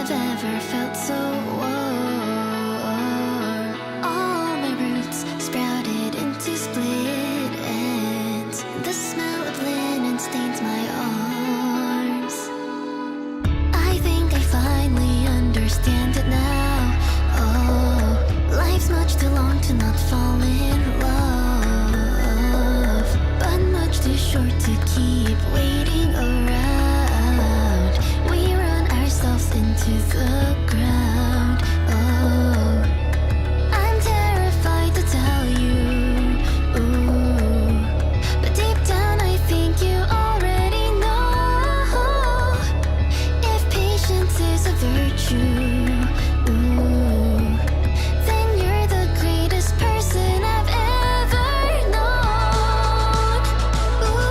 I've ever felt so warm. All my roots sprouted into split ends. The smell of linen stains my arms. I think I finally understand it now. Oh, life's much too long to not fall in love, but much too short to keep waiting around. We run ourselves into the ground. Oh, I'm terrified to tell you. Ooh, but deep down I think you already know. If patience is a virtue, ooh, then you're the greatest person I've ever known. Ooh.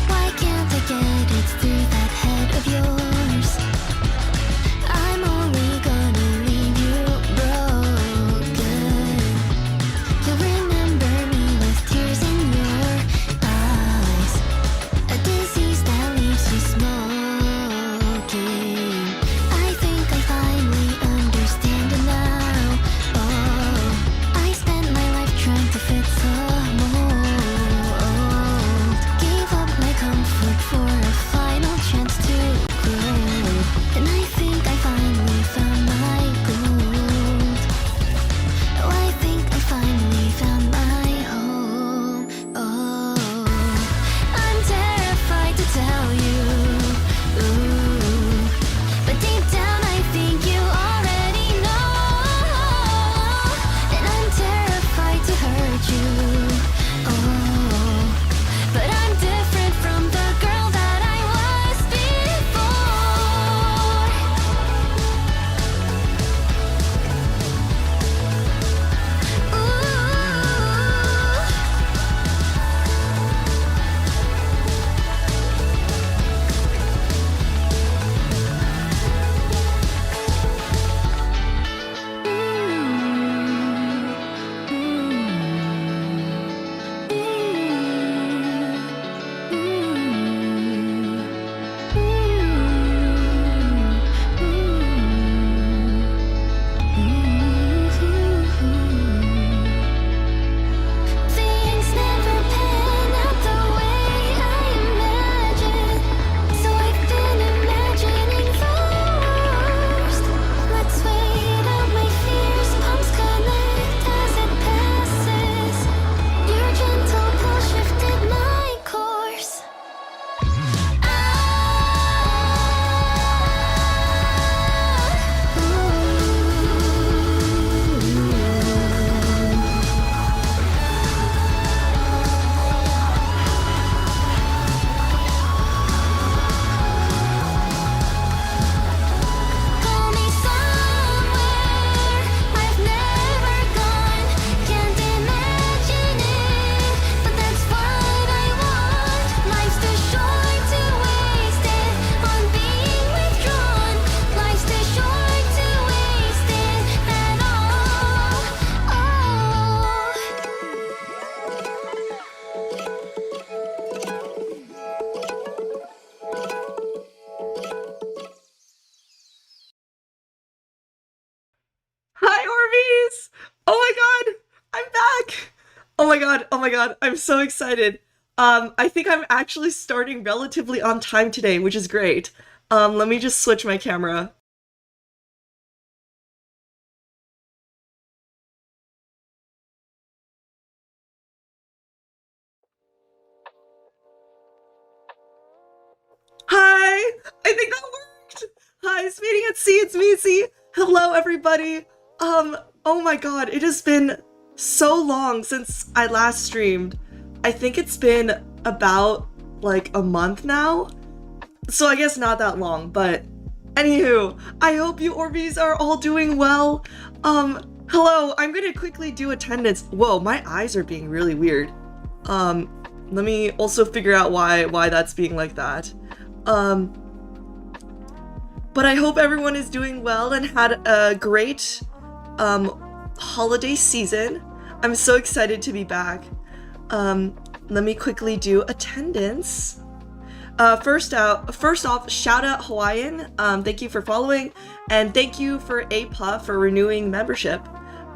Why can't I get it through that head of yours? I'm only gonna leave you broken. You'll remember me with tears in your eyes, a disease that leaves you smoking. I think I finally understand it now. Oh, I spent my life trying to fit the mold. Gave up my comfort for a final chance to grow. And I think I finally found my gold. Oh, I think I finally found my home. Oh, I'm terrified to tell you. Ooh, but deep down I think you already know. And I'm terrified to hurt you. Oh, but I'm different from the girl that I was before. Things never pan out the way I imagined, so I've been imagining the worst. Let's wait out my fears, palms connect as it passes. Your gentle pull shifted my course. Call me somewhere I've never gone. Can't imagine it, but that's what I want. Life's too short to waste it on being withdrawn. Life's too short to waste it at all. Hi, Orbeez! Oh my god, I'm back! Oh my god, I'm so excited. I think I'm actually starting relatively on time today, which is great. Let me just switch my camera. Hi! I think that worked! Hi, it's meeting at sea, it's Missy! Hello, everybody! Oh my god, it has been so long since I last streamed. I think it's been about, like, a month now? So I guess not that long, but anywho, I hope you Orbeez are all doing well. Hello, I'm gonna quickly do attendance. Whoa, my eyes are being really weird. Let me also figure out why that's being like that. But I hope everyone is doing well and had a great holiday season. I'm so excited to be back. let me quickly do attendance. First off, shout out Hawaiian. Thank you for following, and thank you for APA for renewing membership.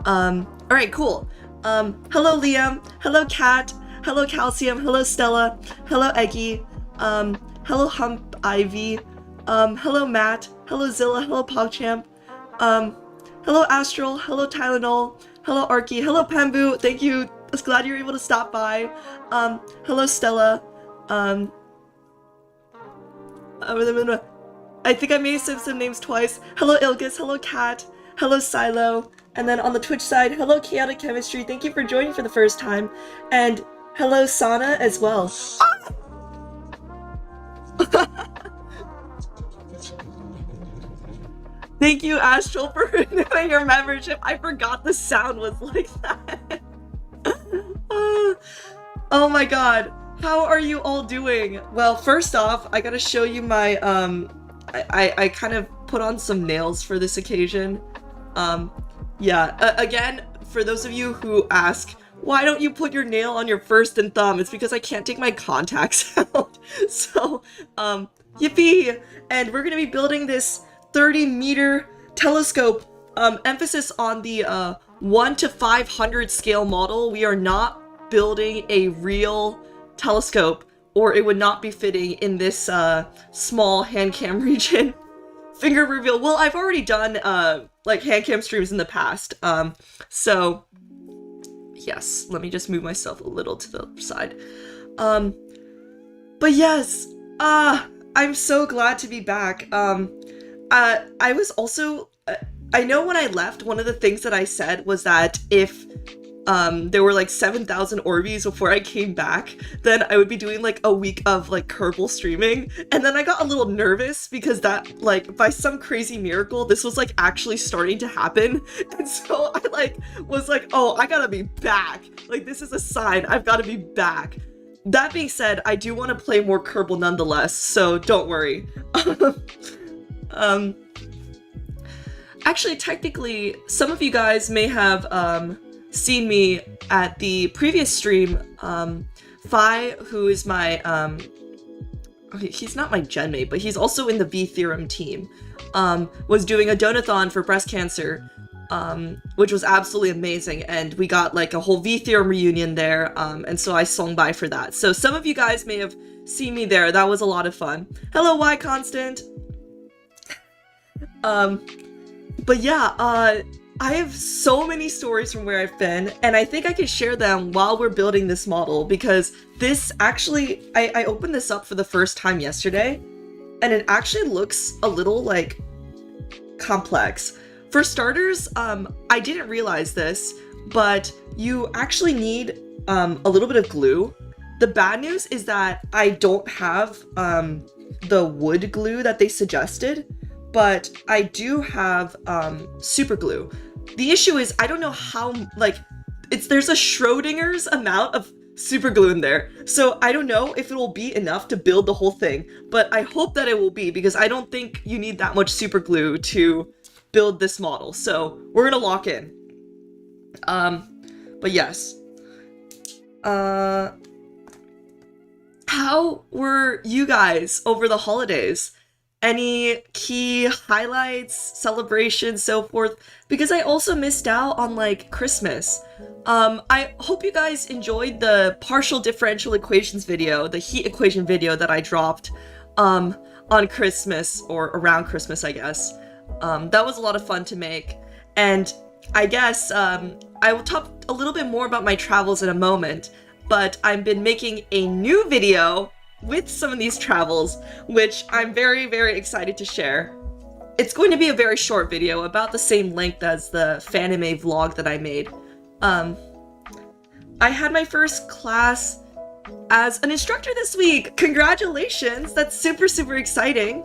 All right, cool. Hello Liam, hello Kat, hello Calcium, hello Stella, hello Eggy, hello Hump Ivy, hello Matt, hello Zilla, hello PogChamp, hello Astral, hello Tylenol, hello Arky, hello Pambu, thank you. I was glad you were able to stop by. Hello Stella. I think I may have said some names twice. Hello Ilgus, hello Kat, hello Silo, and then on the Twitch side, hello Chaotic Chemistry, thank you for joining for the first time, and hello Sana as well. Thank you Astral for renewing your membership. I forgot the sound was like that. Oh my god. How are you all doing? Well, first off, I gotta show you my, I kind of put on some nails for this occasion. Yeah, again, for those of you who ask, why don't you put your nail on your first and thumb? It's because I can't take my contacts out. So, yippee! And we're gonna be building this 30-meter telescope, emphasis on the 1 to 500 scale model. We are not building a real telescope, or it would not be fitting in this small handcam region. Finger reveal. Well, I've already done like handcam streams in the past, so yes, let me just move myself a little to the side. But yes, I'm so glad to be back. I was also, I know when I left, one of the things that I said was that if there were like 7,000 Orbeez before I came back, then I would be doing like a week of like Kerbal streaming. And then I got a little nervous because that, like, by some crazy miracle, this was like actually starting to happen. And so I like was like, oh, I gotta be back. Like, this is a sign, I've gotta be back. That being said, I do want to play more Kerbal nonetheless, so don't worry. Actually, technically, some of you guys may have seen me at the previous stream. Phi, who is my, he's not my gen mate, but he's also in the V Theorem team, was doing a donathon for breast cancer, which was absolutely amazing, and we got like a whole V Theorem reunion there, and so I swung by for that. So some of you guys may have seen me there. That was a lot of fun. Hello, Y Constant. But yeah, I have so many stories from where I've been, and I think I can share them while we're building this model, because this actually, I opened this up for the first time yesterday, and it actually looks a little, like, complex. For starters, I didn't realize this, but you actually need a little bit of glue. The bad news is that I don't have the wood glue that they suggested, but I do have super glue. The issue is I don't know how, like, there's a Schrodinger's amount of super glue in there, so I don't know if it will be enough to build the whole thing, but I hope that it will be, because I don't think you need that much super glue to build this model, so we're gonna lock in. But yes. How were you guys over the holidays? Any key highlights, celebrations, so forth? Because I also missed out on, like, Christmas. I hope you guys enjoyed the partial differential equations video, the heat equation video that I dropped on Christmas, or around Christmas, I guess. That was a lot of fun to make. And I guess I will talk a little bit more about my travels in a moment, but I've been making a new video with some of these travels, which I'm very, very excited to share. It's going to be a very short video, about the same length as the Fanime vlog that I made. I had my first class as an instructor this week! Congratulations! That's super, super exciting!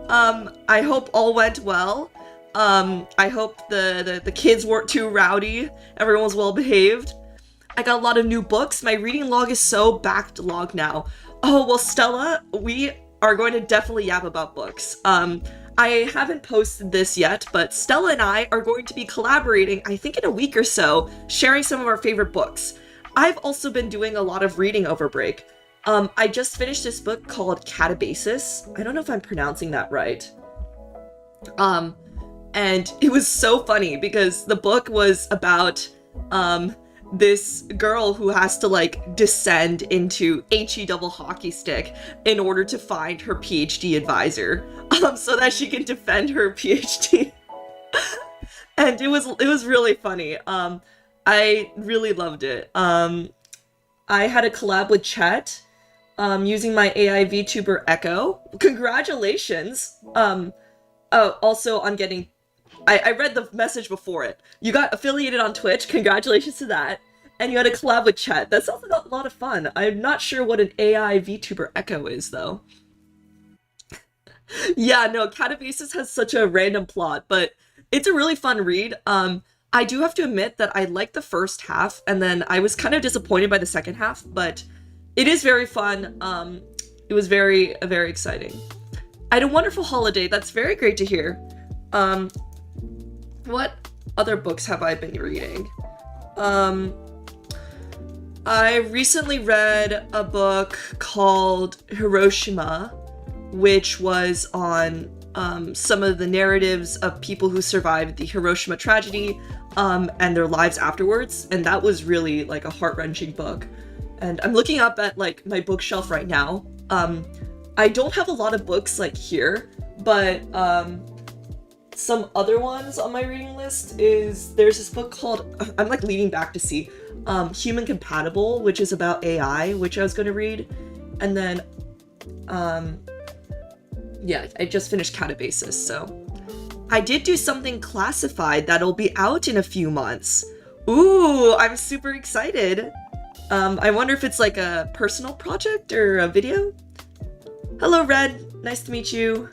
I hope all went well. I hope the kids weren't too rowdy, everyone was well behaved. I got a lot of new books. My reading log is so backlogged now. Oh, well, Stella, we are going to definitely yap about books. I haven't posted this yet, but Stella and I are going to be collaborating, I think in a week or so, sharing some of our favorite books. I've also been doing a lot of reading over break. I just finished this book called Catabasis. I don't know if I'm pronouncing that right. And it was so funny because the book was about this girl who has to like descend into HE double hockey stick in order to find her PhD advisor, so that she can defend her PhD. And it was really funny. I really loved it. I had a collab with Chet, using my AI VTuber Echo. Congratulations! Also on getting... I read the message before it. You got affiliated on Twitch, congratulations to that. And you had a collab with Chet. That sounds like a lot of fun. I'm not sure what an AI VTuber Echo is, though. Yeah, no, Catabasis has such a random plot, but it's a really fun read. I do have to admit that I liked the first half, and then I was kind of disappointed by the second half, but it is very fun. It was very exciting. I had a wonderful holiday. That's very great to hear. What other books have I been reading? I recently read a book called Hiroshima, which was on some of the narratives of people who survived the Hiroshima tragedy, and their lives afterwards, and that was really like a heart-wrenching book. And I'm looking up at like my bookshelf right now. I don't have a lot of books like here, but some other ones on my reading list is there's this book called, I'm like leaning back to see, Human Compatible, which is about AI, which I was going to read. And then yeah, I just finished Catabasis, so I did do something classified that'll be out in a few months. Ooh, I'm super excited. I wonder if it's like a personal project or a video. Hello, Red. Nice to meet you.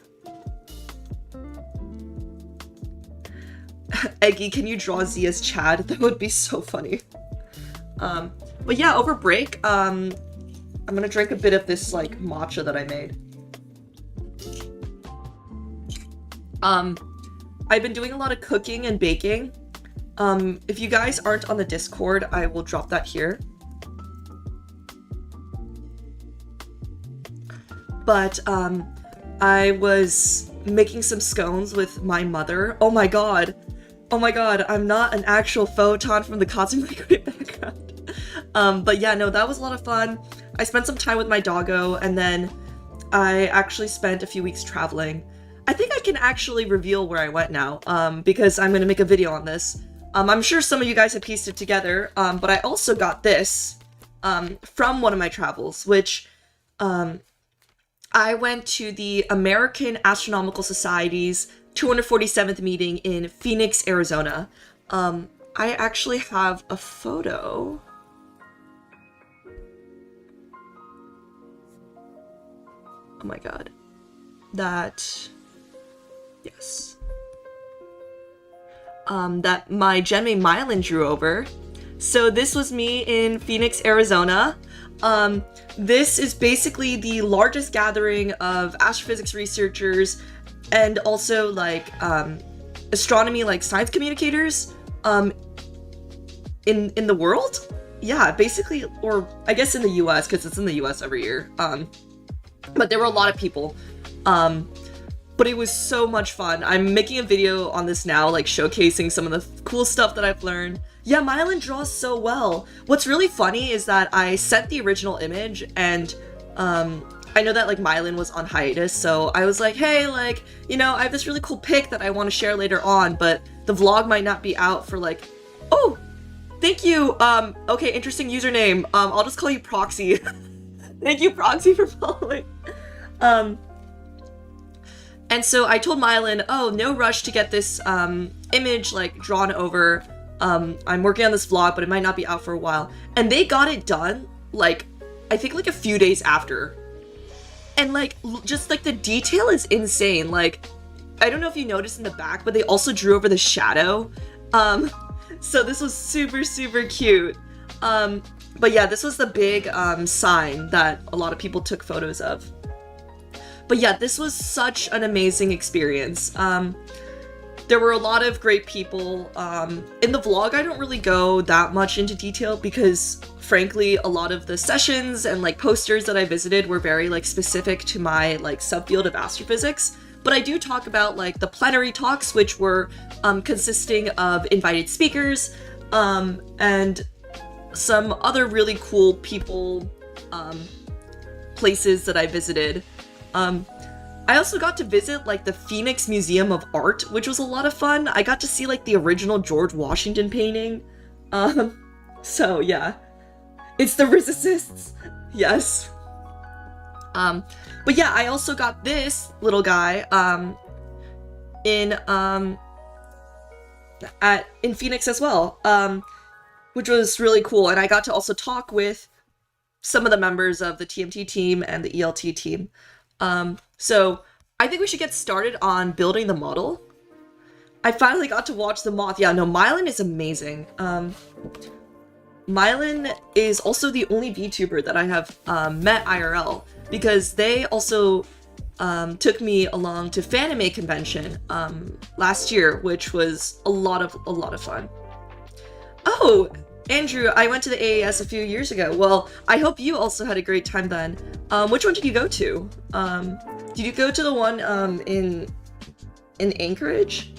Eggy, can you draw Z as Chad? That would be so funny. But yeah, over break, I'm gonna drink a bit of this like matcha that I made. I've been doing a lot of cooking and baking. If you guys aren't on the Discord, I will drop that here. But I was making some scones with my mother. Oh my god, I'm not an actual photon from the Katsumi background. But yeah, no, that was a lot of fun. I spent some time with my doggo, and then I actually spent a few weeks traveling. I think I can actually reveal where I went now, because I'm going to make a video on this. I'm sure some of you guys have pieced it together, but I also got this from one of my travels, which I went to the American Astronomical Society's 247th meeting in Phoenix, Arizona. I actually have a photo. Oh my god. Yes. That my Genmei Mylan drew over. So this was me in Phoenix, Arizona. This is basically the largest gathering of astrophysics researchers and also like astronomy, like science communicators in the world. Yeah, basically, or I guess in the US, because it's in the US every year. But there were a lot of people. But it was so much fun. I'm making a video on this now, like showcasing some of the cool stuff that I've learned. Yeah, Mylan draws so well. What's really funny is that I sent the original image, and I know that like Mylan was on hiatus, so I was like, hey, like, you know, I have this really cool pic that I want to share later on, but the vlog might not be out for like, oh, thank you. Okay, interesting username. I'll just call you Proxy. Thank you, Proxy, for following. And so I told Mylan, oh, no rush to get this image like drawn over. I'm working on this vlog, but it might not be out for a while. And they got it done, like, I think like a few days after. And like, just like the detail is insane. Like, I don't know if you noticed in the back, but they also drew over the shadow. So this was super, super cute. But yeah, this was the big sign that a lot of people took photos of. But yeah, this was such an amazing experience. there were a lot of great people. In the vlog, I don't really go that much into detail because, frankly, a lot of the sessions and like posters that I visited were very like specific to my like subfield of astrophysics. But I do talk about like the plenary talks, which were consisting of invited speakers and some other really cool people, places that I visited. I also got to visit like the Phoenix Museum of Art, which was a lot of fun. I got to see like the original George Washington painting. So yeah, it's the resistance. Yes. But yeah, I also got this little guy in Phoenix as well, which was really cool. And I got to also talk with some of the members of the TMT team and the ELT team. So I think we should get started on building the model. I finally got to watch the moth. Yeah, no, Mylan is amazing. Mylan is also the only VTuber that I have met IRL, because they also took me along to Fanime convention last year, which was a lot of fun. Oh, Andrew, I went to the AAS a few years ago. Well, I hope you also had a great time then. Which one did you go to? Did you go to the one in Anchorage?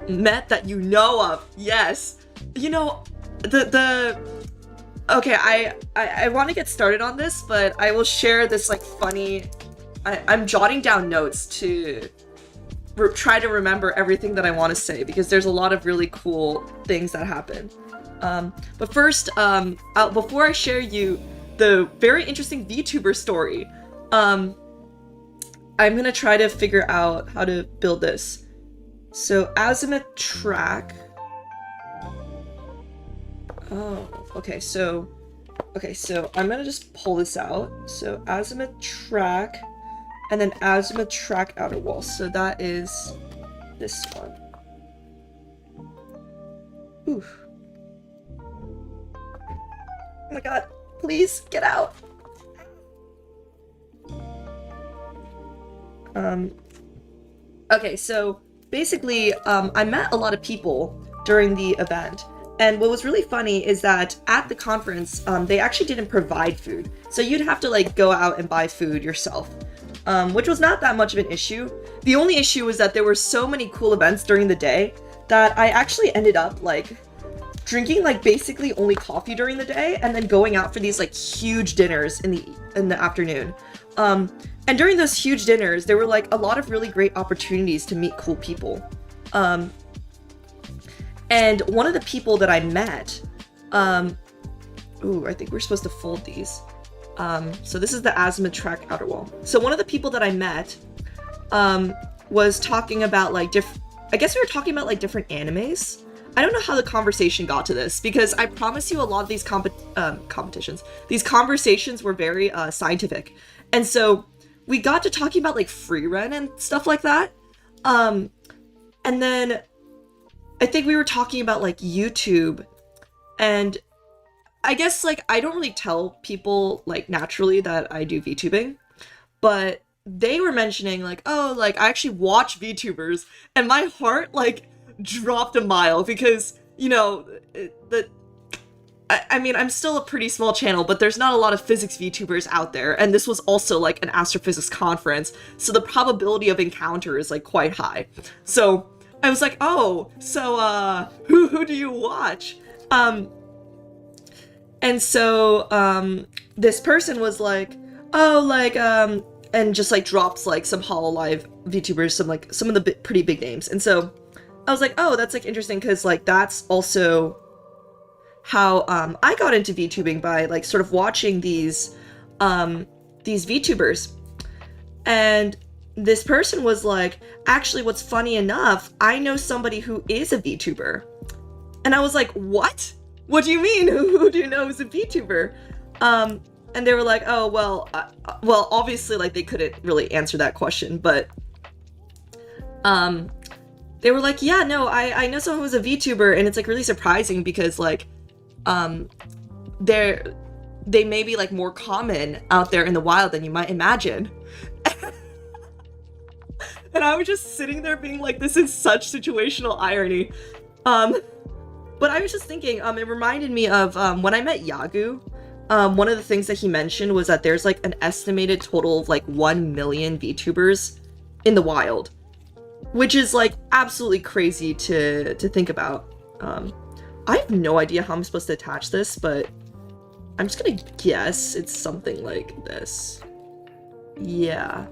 Met that you know of? Yes. You know, okay, I want to get started on this, but I will share this like funny. I'm jotting down notes to try to remember everything that I want to say, because there's a lot of really cool things that happen. But first, before I share you the very interesting VTuber story, I'm gonna try to figure out how to build this. So azimuth track. Oh, okay, so I'm gonna just pull this out. So azimuth track, and then azimuth track outer wall. So that is this one. Oof. Oh my god, please get out. Okay, so basically, I met a lot of people during the event. And what was really funny is that at the conference, they actually didn't provide food. So you'd have to like go out and buy food yourself, which was not that much of an issue. The only issue was that there were so many cool events during the day that I actually ended up like drinking like basically only coffee during the day, and then going out for these like huge dinners in the afternoon. And during those huge dinners, there were like a lot of really great opportunities to meet cool people. And one of the people that I met, ooh, I think we're supposed to fold these. So this is the azimuth track outer wall. So one of the people that I met was talking about like I guess we were talking about like different animes. I don't know how the conversation got to this, because I promise you a lot of these competitions, these conversations were very scientific. And so we got to talking about like free run and stuff like that. And then I think we were talking about like YouTube, and I guess like I don't really tell people like naturally that I do VTubing, but they were mentioning like, oh, like I actually watch VTubers, and my heart like dropped a mile, because you know I mean, I'm still a pretty small channel, but there's not a lot of physics VTubers out there, and this was also like an astrophysics conference, so the probability of encounter is like quite high. So I was like, oh, so who do you watch? And so this person was like, oh, like and just like drops like some Hololive VTubers, some of the pretty big names. And so I was like, oh, that's like interesting, because like that's also how I got into VTubing, by like sort of watching these VTubers. And this person was like, actually, what's funny enough, I know somebody who is a VTuber. And I was like, what? What do you mean? Who do you know who's a VTuber? And they were like, oh, well, obviously, like, they couldn't really answer that question, but they were like, yeah, no, I know someone who's a VTuber, and it's like really surprising, because like they may be like more common out there in the wild than you might imagine. And I was just sitting there being like, this is such situational irony. But I was just thinking, it reminded me of when I met Yagu. One of the things that he mentioned was that there's like an estimated total of like 1 million VTubers in the wild, which is like absolutely crazy to think about. I have no idea how I'm supposed to attach this, but I'm just gonna guess it's something like this. Yeah,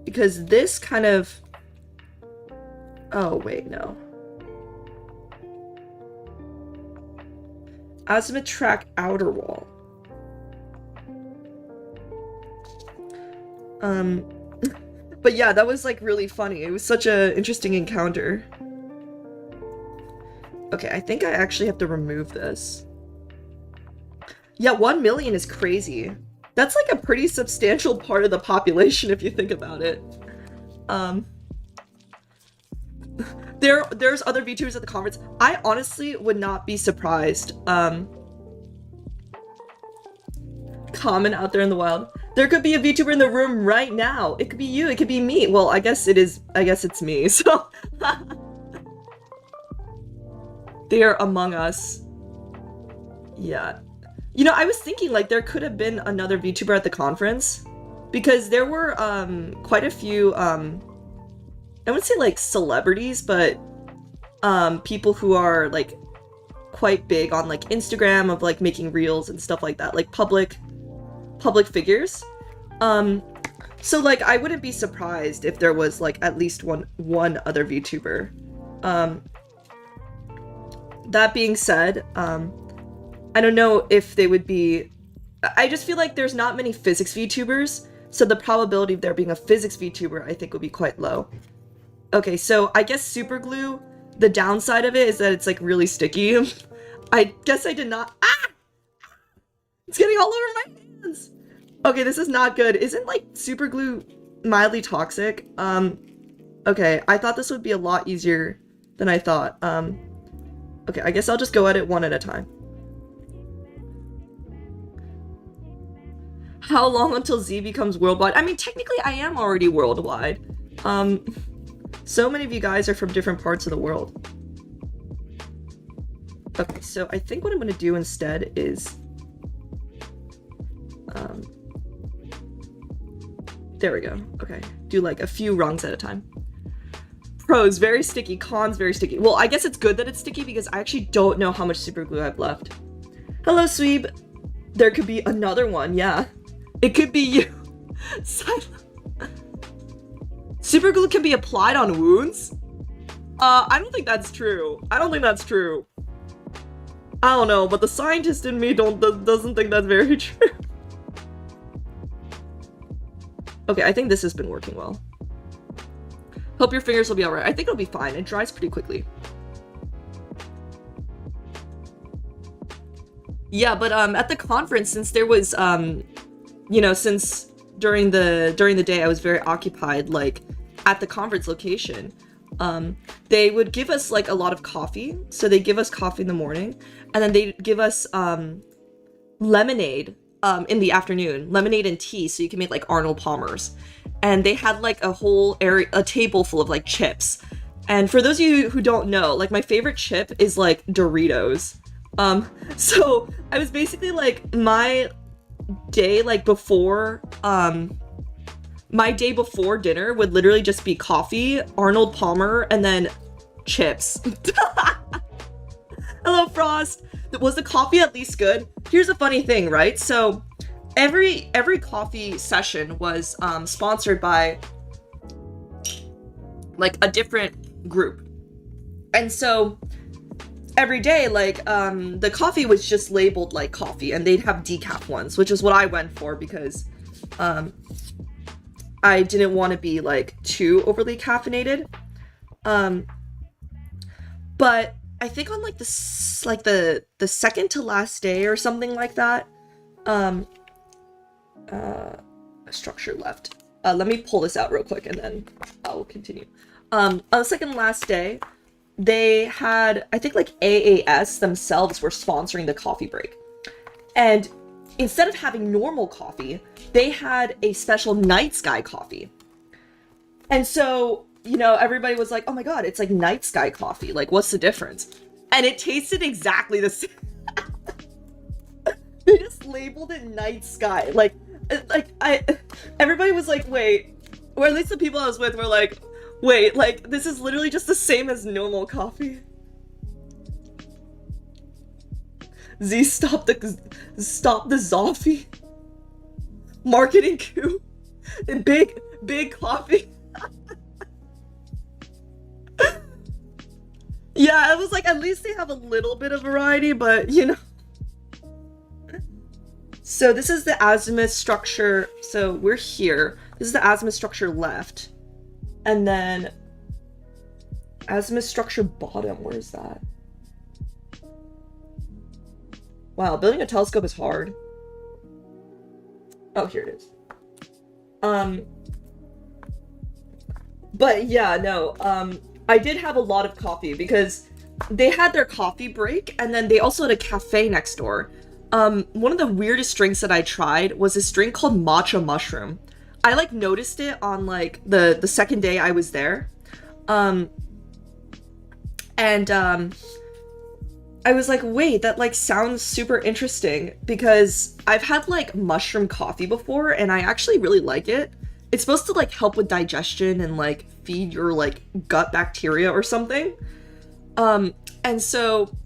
because this kind of... Oh, wait, no. Azimuth track outer wall. But yeah, that was like really funny. It was such an interesting encounter. Okay, I think I actually have to remove this. Yeah, 1 million is crazy. That's like a pretty substantial part of the population if you think about it. There's other VTubers at the conference. I honestly would not be surprised. Common out there in the wild. There could be a VTuber in the room right now. It could be you, it could be me. Well, I guess it's me, so. They are among us. Yeah. You know, I was thinking like there could have been another VTuber at the conference because there were quite a few I wouldn't say like celebrities, but people who are like quite big on like Instagram of like making reels and stuff like that, like public figures. So like I wouldn't be surprised if there was like at least one other VTuber. That being said, I don't know if they would be... I just feel like there's not many physics VTubers, so the probability of there being a physics VTuber I think would be quite low. Okay, so I guess super glue, the downside of it is that it's like really sticky. I guess I did not... Ah! It's getting all over my hands! Okay, this is not good. Isn't like super glue mildly toxic? Okay, I thought this would be a lot easier than I thought. Okay, I guess I'll just go at it one at a time. How long until Z becomes worldwide? I mean, technically I am already worldwide. So many of you guys are from different parts of the world. Okay, so I think what I'm gonna do instead is... there we go. Okay, do like a few rungs at a time. Pros, very sticky. Cons, very sticky. Well, I guess it's good that it's sticky because I actually don't know how much super glue I've left. Hello, Sweeb. There could be another one, yeah. It could be you. Super glue can be applied on wounds? I don't think that's true. I don't think that's true. I don't know, but the scientist in me doesn't think that's very true. Okay, I think this has been working well. Hope your fingers will be alright. I think it'll be fine. It dries pretty quickly. Yeah, but at the conference, since there was you know, since during the day I was very occupied, like at the conference location, they would give us like a lot of coffee. So they give us coffee in the morning, and then they give us lemonade in the afternoon, lemonade and tea, so you can make like Arnold Palmer's. And they had like a whole area, a table full of like chips. And for those of you who don't know, like my favorite chip is like Doritos. So I was basically like my day like before, my day before dinner would literally just be coffee, Arnold Palmer, and then chips. Hello, Frost. Was the coffee at least good? Here's a funny thing, right? So every coffee session was sponsored by like a different group. And so every day, like the coffee was just labeled like coffee, and they'd have decaf ones, which is what I went for because I didn't want to be like too overly caffeinated. But I think on like the second to last day or something like that, a structure left. Let me pull this out real quick and then I'll continue. On the second last day, they had, I think like AAS themselves were sponsoring the coffee break. And instead of having normal coffee, they had a special night sky coffee. And so you know, everybody was like, oh my god, it's like night sky coffee. Like, what's the difference? And it tasted exactly the same. They just labeled it night sky. Everybody was like, wait, or at least the people I was with were like, wait, like, this is literally just the same as normal coffee. Z, stop the Zoffy. Marketing coup. And big coffee. Yeah, it was like, at least they have a little bit of variety, but you know. So this is the azimuth structure. So we're here. This is the azimuth structure left. And then azimuth structure bottom, where is that? Wow, building a telescope is hard. Oh, here it is. But yeah, no, I did have a lot of coffee because they had their coffee break and then they also had a cafe next door. One of the weirdest drinks that I tried was this drink called matcha mushroom. I like noticed it on like the second day I was there. I was like, wait, that like sounds super interesting because I've had like mushroom coffee before and I actually really like it. It's supposed to like help with digestion and like feed your like gut bacteria or something. And so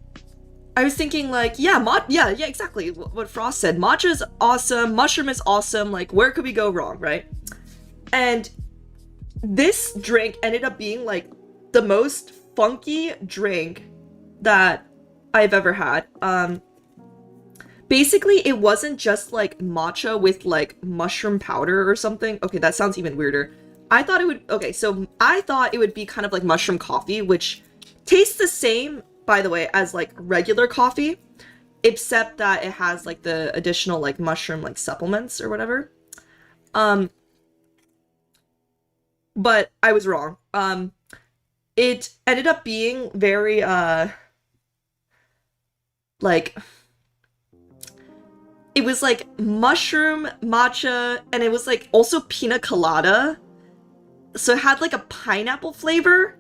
I was thinking like, yeah, exactly what Frost said. Matcha's awesome, mushroom is awesome, like where could we go wrong, right? And this drink ended up being like the most funky drink that I've ever had. Basically, it wasn't just like matcha with like mushroom powder or something. Okay, that sounds even weirder. I thought it would be kind of like mushroom coffee, which tastes the same, by the way, as like regular coffee, except that it has like the additional like mushroom like supplements or whatever. But I was wrong. It ended up being very like, it was like mushroom, matcha, and it was like also pina colada. So it had like a pineapple flavor.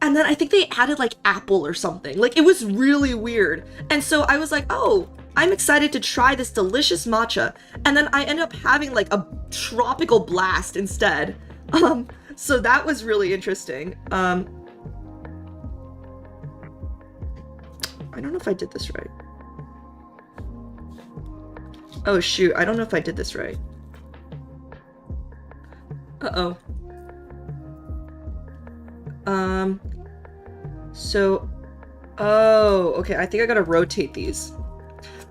And then I think they added like apple or something. Like it was really weird. And so I was like, oh, I'm excited to try this delicious matcha. And then I ended up having like a tropical blast instead. So that was really interesting. I don't know if I did this right. Oh shoot, I don't know if I did this right. Uh-oh. Oh, okay, I think I gotta rotate these.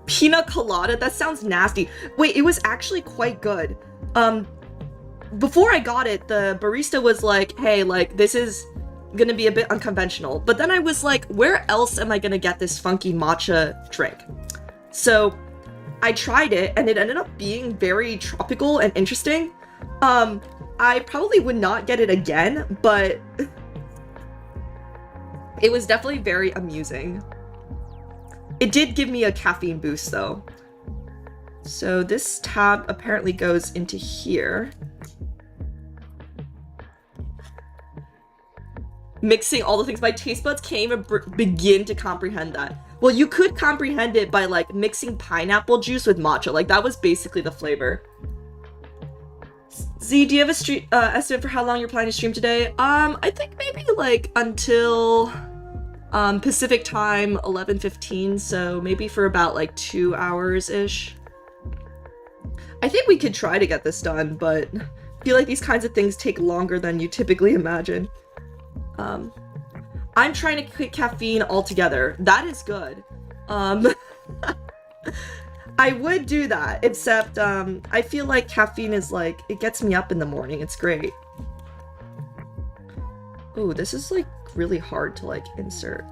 Pina colada? That sounds nasty. Wait, it was actually quite good. Before I got it, the barista was like, hey, like, this is gonna be a bit unconventional. But then I was like, where else am I gonna get this funky matcha drink? So I tried it and it ended up being very tropical and interesting. I probably would not get it again, but it was definitely very amusing. It did give me a caffeine boost though. So this tab apparently goes into here. Mixing all the things. My taste buds can't even begin to comprehend that. Well, you could comprehend it by like mixing pineapple juice with matcha. Like that was basically the flavor. Z, do you have a stream estimate for how long you're planning to stream today? I think maybe like until Pacific time 11:15, so maybe for about like 2 hours ish. I think we could try to get this done, but I feel like these kinds of things take longer than you typically imagine. I'm trying to quit caffeine altogether. That is good. I would do that, except I feel like caffeine is like, it gets me up in the morning. It's great. Ooh, this is like really hard to like insert.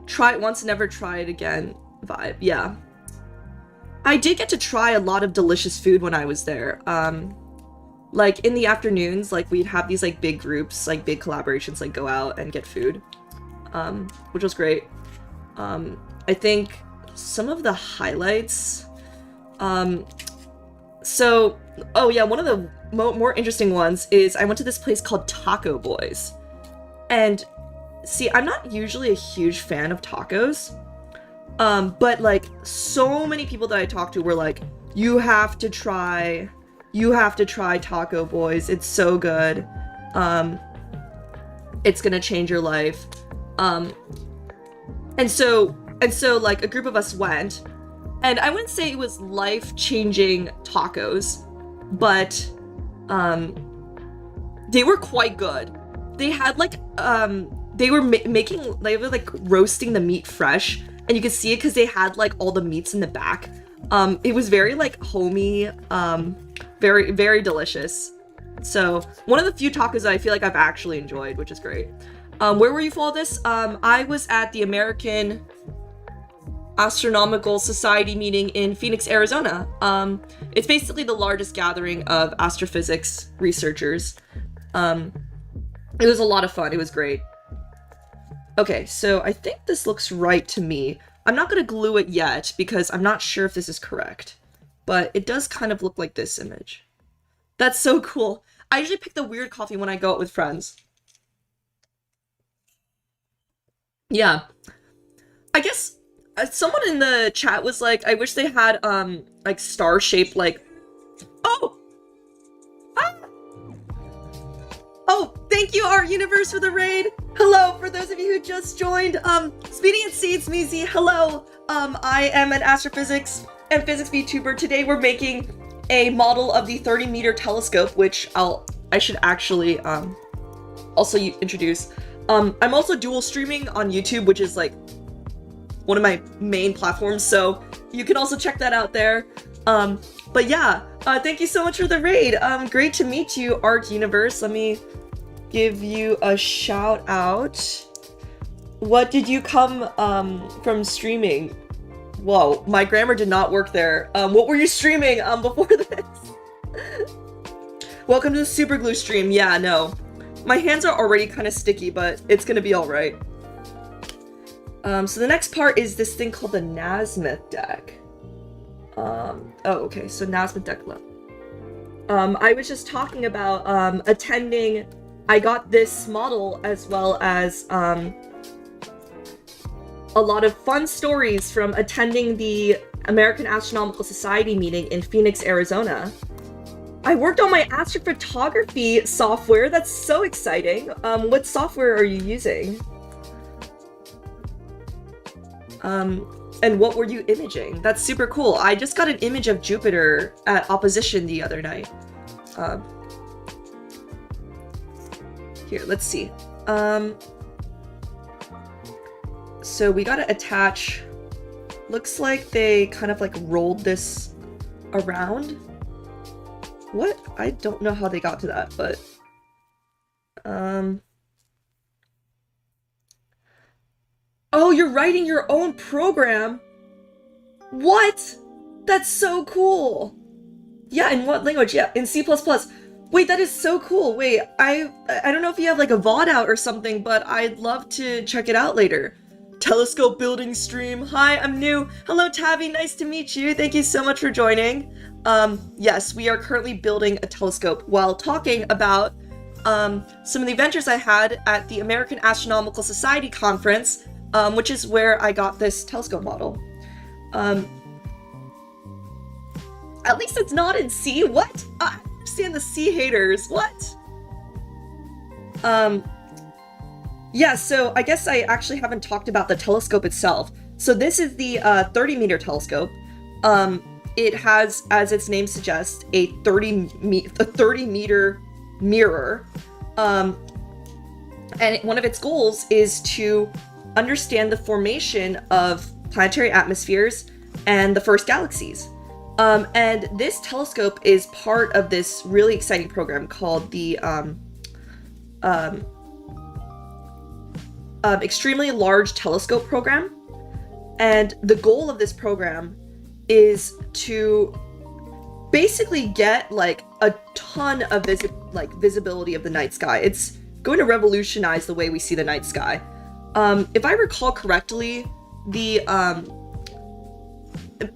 Try it once, never try it again vibe. Yeah. I did get to try a lot of delicious food when I was there. Like in the afternoons, like we'd have these like big groups, like big collaborations, like go out and get food, which was great. I think some of the highlights, So, oh yeah, one of the more interesting ones is I went to this place called Taco Boys. And see, I'm not usually a huge fan of tacos. But like so many people that I talked to were like, you have to try Taco Boys. It's so good. It's gonna change your life. And so like a group of us went, and I wouldn't say it was life-changing tacos, but they were quite good. They had like they were like roasting the meat fresh, and you could see it because they had like all the meats in the back. It was very like homey, very, very delicious. So one of the few tacos that I feel like I've actually enjoyed, which is great. Where were you for all this? I was at the American Astronomical Society meeting in Phoenix, Arizona. It's basically the largest gathering of astrophysics researchers. It was a lot of fun. It was great. Okay, so I think this looks right to me. I'm not going to glue it yet because I'm not sure if this is correct, but it does kind of look like this image. That's so cool. I usually pick the weird coffee when I go out with friends. Yeah. I guess someone in the chat was like, I wish they had, like, star-shaped, like... Oh! Ah! Oh, thank you, Art Universe, for the raid! Hello, for those of you who just joined, Speedy and Seeds, Meezy, hello! I am an astrophysics and physics VTuber. Today we're making a model of the 30-meter telescope, which I should actually, also introduce. I'm also dual streaming on YouTube, which is like one of my main platforms, so you can also check that out there. But yeah, thank you so much for the raid. Great to meet you, Art Universe. Let me give you a shout out. What did you come from streaming? Whoa, my grammar did not work there. What were you streaming before this? Welcome to the Super Glue stream. Yeah, no. My hands are already kind of sticky, but it's gonna be alright. So the next part is this thing called the Nasmyth deck. Oh, okay, so Nasmyth deck left. I was just talking about attending. I got this model as well as a lot of fun stories from attending the American Astronomical Society meeting in Phoenix, Arizona. I worked on my astrophotography software. That's so exciting. What software are you using? And what were you imaging? That's super cool. I just got an image of Jupiter at opposition the other night. Here, let's see. So we gotta attach. Looks like they kind of like rolled this around. What? I don't know how they got to that, but oh, you're writing your own program? What? That's so cool. Yeah, in what language? Yeah, in C++. Wait, that is so cool. Wait, I don't know if you have like a VOD out or something, but I'd love to check it out later. Telescope building stream. Hi, I'm new. Hello, Tabby. Nice to meet you. Thank you so much for joining. Yes, we are currently building a telescope while talking about some of the adventures I had at the American Astronomical Society conference, which is where I got this telescope model. At least it's not in C. What? I understand the C haters. What? Yeah, so I guess I actually haven't talked about the telescope itself. So this is the 30-meter telescope. It has, as its name suggests, a 30-meter mirror. And one of its goals is to understand the formation of planetary atmospheres and the first galaxies. And this telescope is part of this really exciting program called the Extremely Large Telescope Program. And the goal of this program is to basically get like a ton of visibility of the night sky. It's going to revolutionize the way we see the night sky. If I recall correctly, the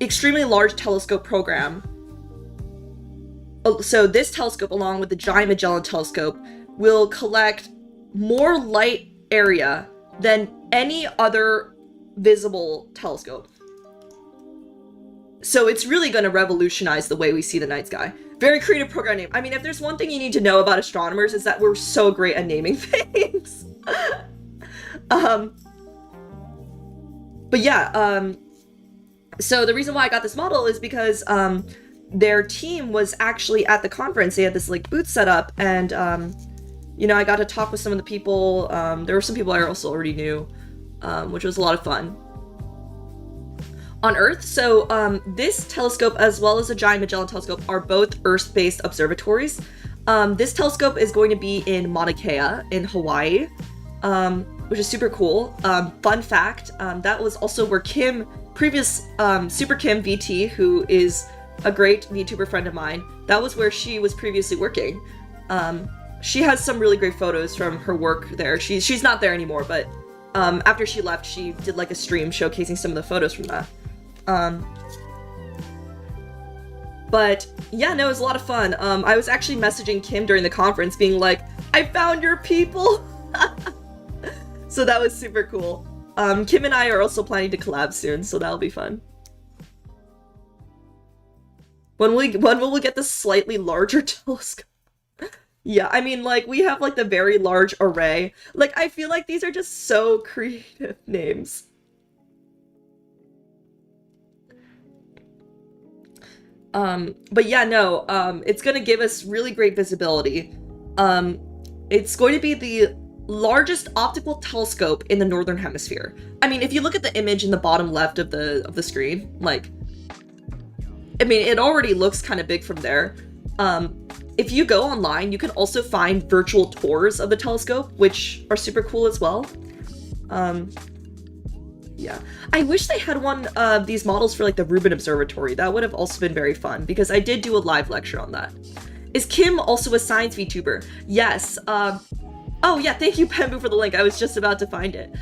Extremely Large Telescope Program so this telescope, along with the Giant Magellan Telescope, will collect more light area than any other visible telescope. So it's really going to revolutionize the way we see the night sky. Very creative program name. I mean, if there's one thing you need to know about astronomers, is that we're so great at naming things. But yeah, so the reason why I got this model is because their team was actually at the conference. They had this like booth set up, and you know, I got to talk with some of the people. There were some people I also already knew, which was a lot of fun. On Earth, so this telescope as well as the Giant Magellan Telescope are both Earth-based observatories. This telescope is going to be in Mauna Kea in Hawaii, which is super cool. Fun fact, that was also where Kim, previous Super Kim VT, who is a great VTuber friend of mine, that was where she was previously working. She has some really great photos from her work there. She's not there anymore, but after she left, she did like a stream showcasing some of the photos from that. But yeah, no, it was a lot of fun. I was actually messaging Kim during the conference being like, I found your people! So that was super cool. Kim and I are also planning to collab soon, so that'll be fun. When will we get the slightly larger telescope? Yeah, I mean, like, we have, like, the very large array. Like, I feel like these are just so creative names. But yeah, no, it's gonna give us really great visibility. It's going to be the largest optical telescope in the Northern Hemisphere. I mean, if you look at the image in the bottom left of the screen, like, I mean, it already looks kind of big from there. If you go online, you can also find virtual tours of the telescope, which are super cool as well. Yeah. I wish they had one of these models for like the Rubin Observatory. That would have also been very fun, because I did do a live lecture on that. Is Kim also a science VTuber? Yes. Oh yeah, thank you, Pembu, for the link. I was just about to find it.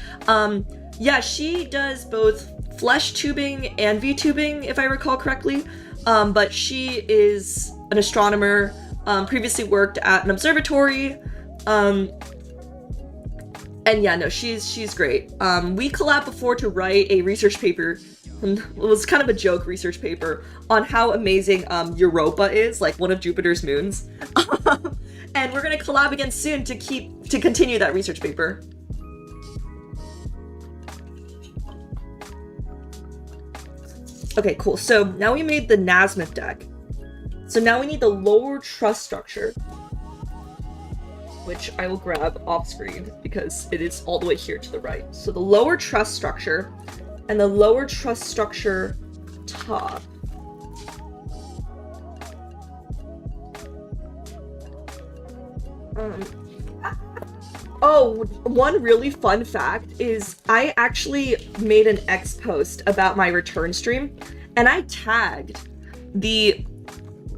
Yeah, she does both flesh tubing and VTubing, if I recall correctly. But she is an astronomer, previously worked at an observatory, and yeah, no, she's great. We collabed before to write a research paper, and it was kind of a joke research paper, on how amazing Europa is, like one of Jupiter's moons. And we're gonna collab again soon to continue that research paper. Okay, cool. So now we made the Nasmith deck. So now we need the lower truss structure, which I will grab off screen because it is all the way here to the right. So the lower truss structure and the lower truss structure top. Oh, one really fun fact is I actually made an X post about my return stream, and I tagged the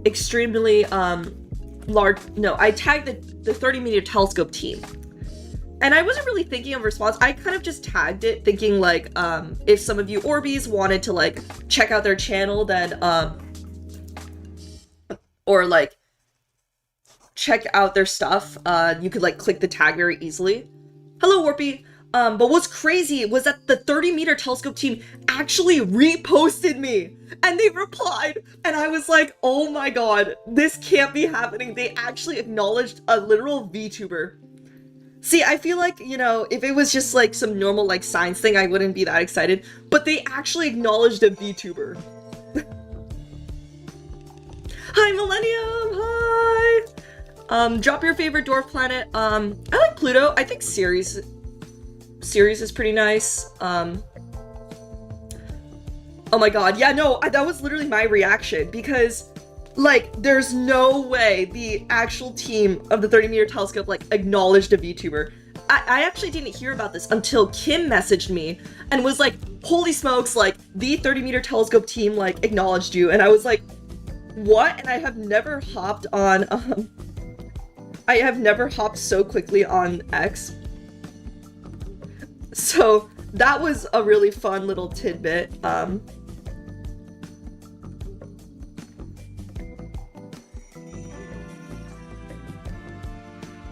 extremely I tagged the 30-meter telescope team. And I wasn't really thinking of a response. I kind of just tagged it thinking like, if some of you Orbeez wanted to like check out their channel, then or like check out their stuff, you could like click the tag very easily. Hello, Warpy. But what's crazy was that the 30-meter telescope team actually reposted me, and they replied, and I was like, oh my god, this can't be happening. They actually acknowledged a literal VTuber. See, I feel like, you know, if it was just like some normal like science thing, I wouldn't be that excited, but they actually acknowledged a VTuber. Hi, Millennium, hi! Drop your favorite dwarf planet. I like Pluto. I think Ceres is pretty nice. Oh my god, yeah, no, that was literally my reaction, because, like, there's no way the actual team of the 30-meter telescope, like, acknowledged a VTuber. I actually didn't hear about this until Kim messaged me and was like, holy smokes, like, the 30-meter telescope team, like, acknowledged you, and I was like, what? And I have never hopped on, I have never hopped so quickly on X. So that was a really fun little tidbit.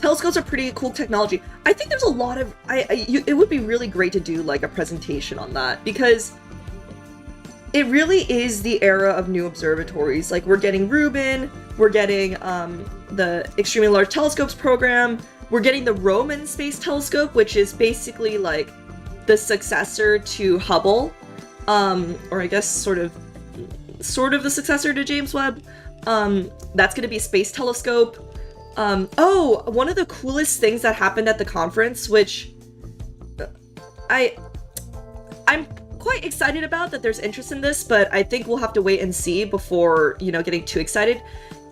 telescopes are pretty cool technology. I think there's a lot of, it would be really great to do like a presentation on that, because it really is the era of new observatories. Like, we're getting Rubin, we're getting the Extremely Large Telescopes program, we're getting the Roman Space Telescope, which is basically like the successor to Hubble, or I guess sort of the successor to James Webb. That's going to be a space telescope. Oh, one of the coolest things that happened at the conference, which I'm quite excited about that there's interest in this, but I think we'll have to wait and see before, you know, getting too excited,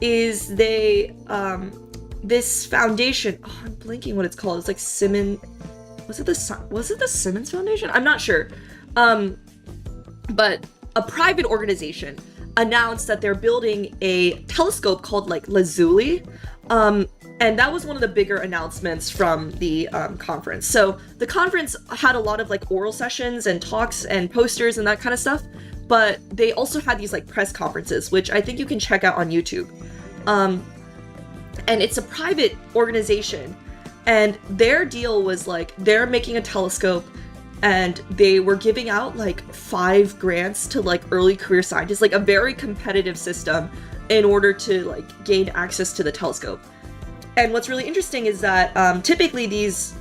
is they, this foundation, oh, I'm blanking what it's called. It's like was it the Simmons Foundation? I'm not sure. But a private organization announced that they're building a telescope called like Lazuli. And that was one of the bigger announcements from the conference. So the conference had a lot of like oral sessions and talks and posters and that kind of stuff, but they also had these like press conferences, which I think you can check out on YouTube. And it's a private organization, and their deal was like, they're making a telescope and they were giving out like 5 grants to like early career scientists, like a very competitive system in order to like gain access to the telescope. And what's really interesting is that typically these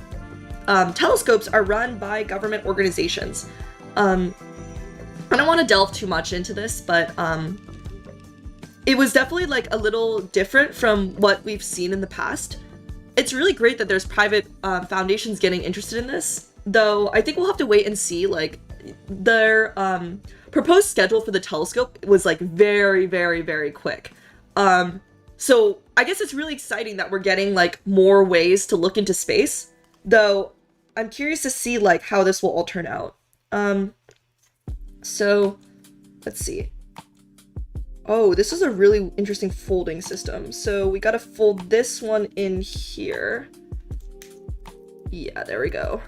telescopes are run by government organizations. I don't want to delve too much into this, but it was definitely like a little different from what we've seen in the past. It's really great that there's private foundations getting interested in this, though I think we'll have to wait and see. Like, their proposed schedule for the telescope was like very, very, very quick. So I guess it's really exciting that we're getting like more ways to look into space, though I'm curious to see like how this will all turn out. So let's see. Oh, this is a really interesting folding system. So we gotta fold this one in here. Yeah, there we go.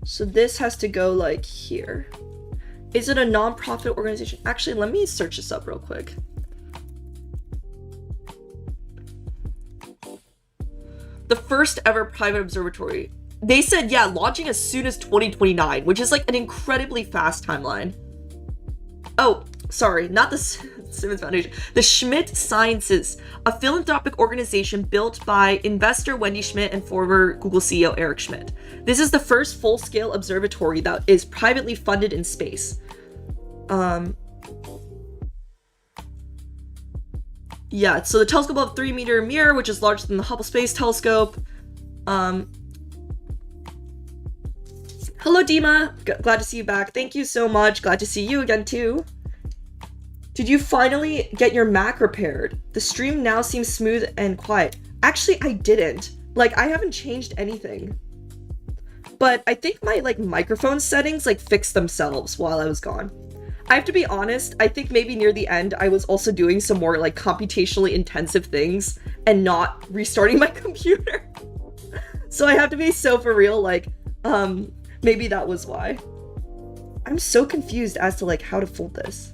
So this has to go like here. Is it a non-profit organization? Actually, let me search this up real quick. The first ever private observatory. They said, yeah, launching as soon as 2029, which is like an incredibly fast timeline. Oh, sorry, not the Simmons Foundation. The Schmidt Sciences, a philanthropic organization built by investor Wendy Schmidt and former Google CEO Eric Schmidt. This is the first full-scale observatory that is privately funded in space. Yeah, so the telescope of 3-meter mirror, which is larger than the Hubble Space Telescope. Hello, Dima. Glad to see you back. Thank you so much. Glad to see you again, too. Did you finally get your Mac repaired? The stream now seems smooth and quiet. Actually, I didn't. Like, I haven't changed anything. But I think my, like, microphone settings, like, fixed themselves while I was gone. I have to be honest, I think maybe near the end, I was also doing some more, like, computationally intensive things and not restarting my computer. So I have to be so for real, like, maybe that was why. I'm so confused as to, like, how to fold this.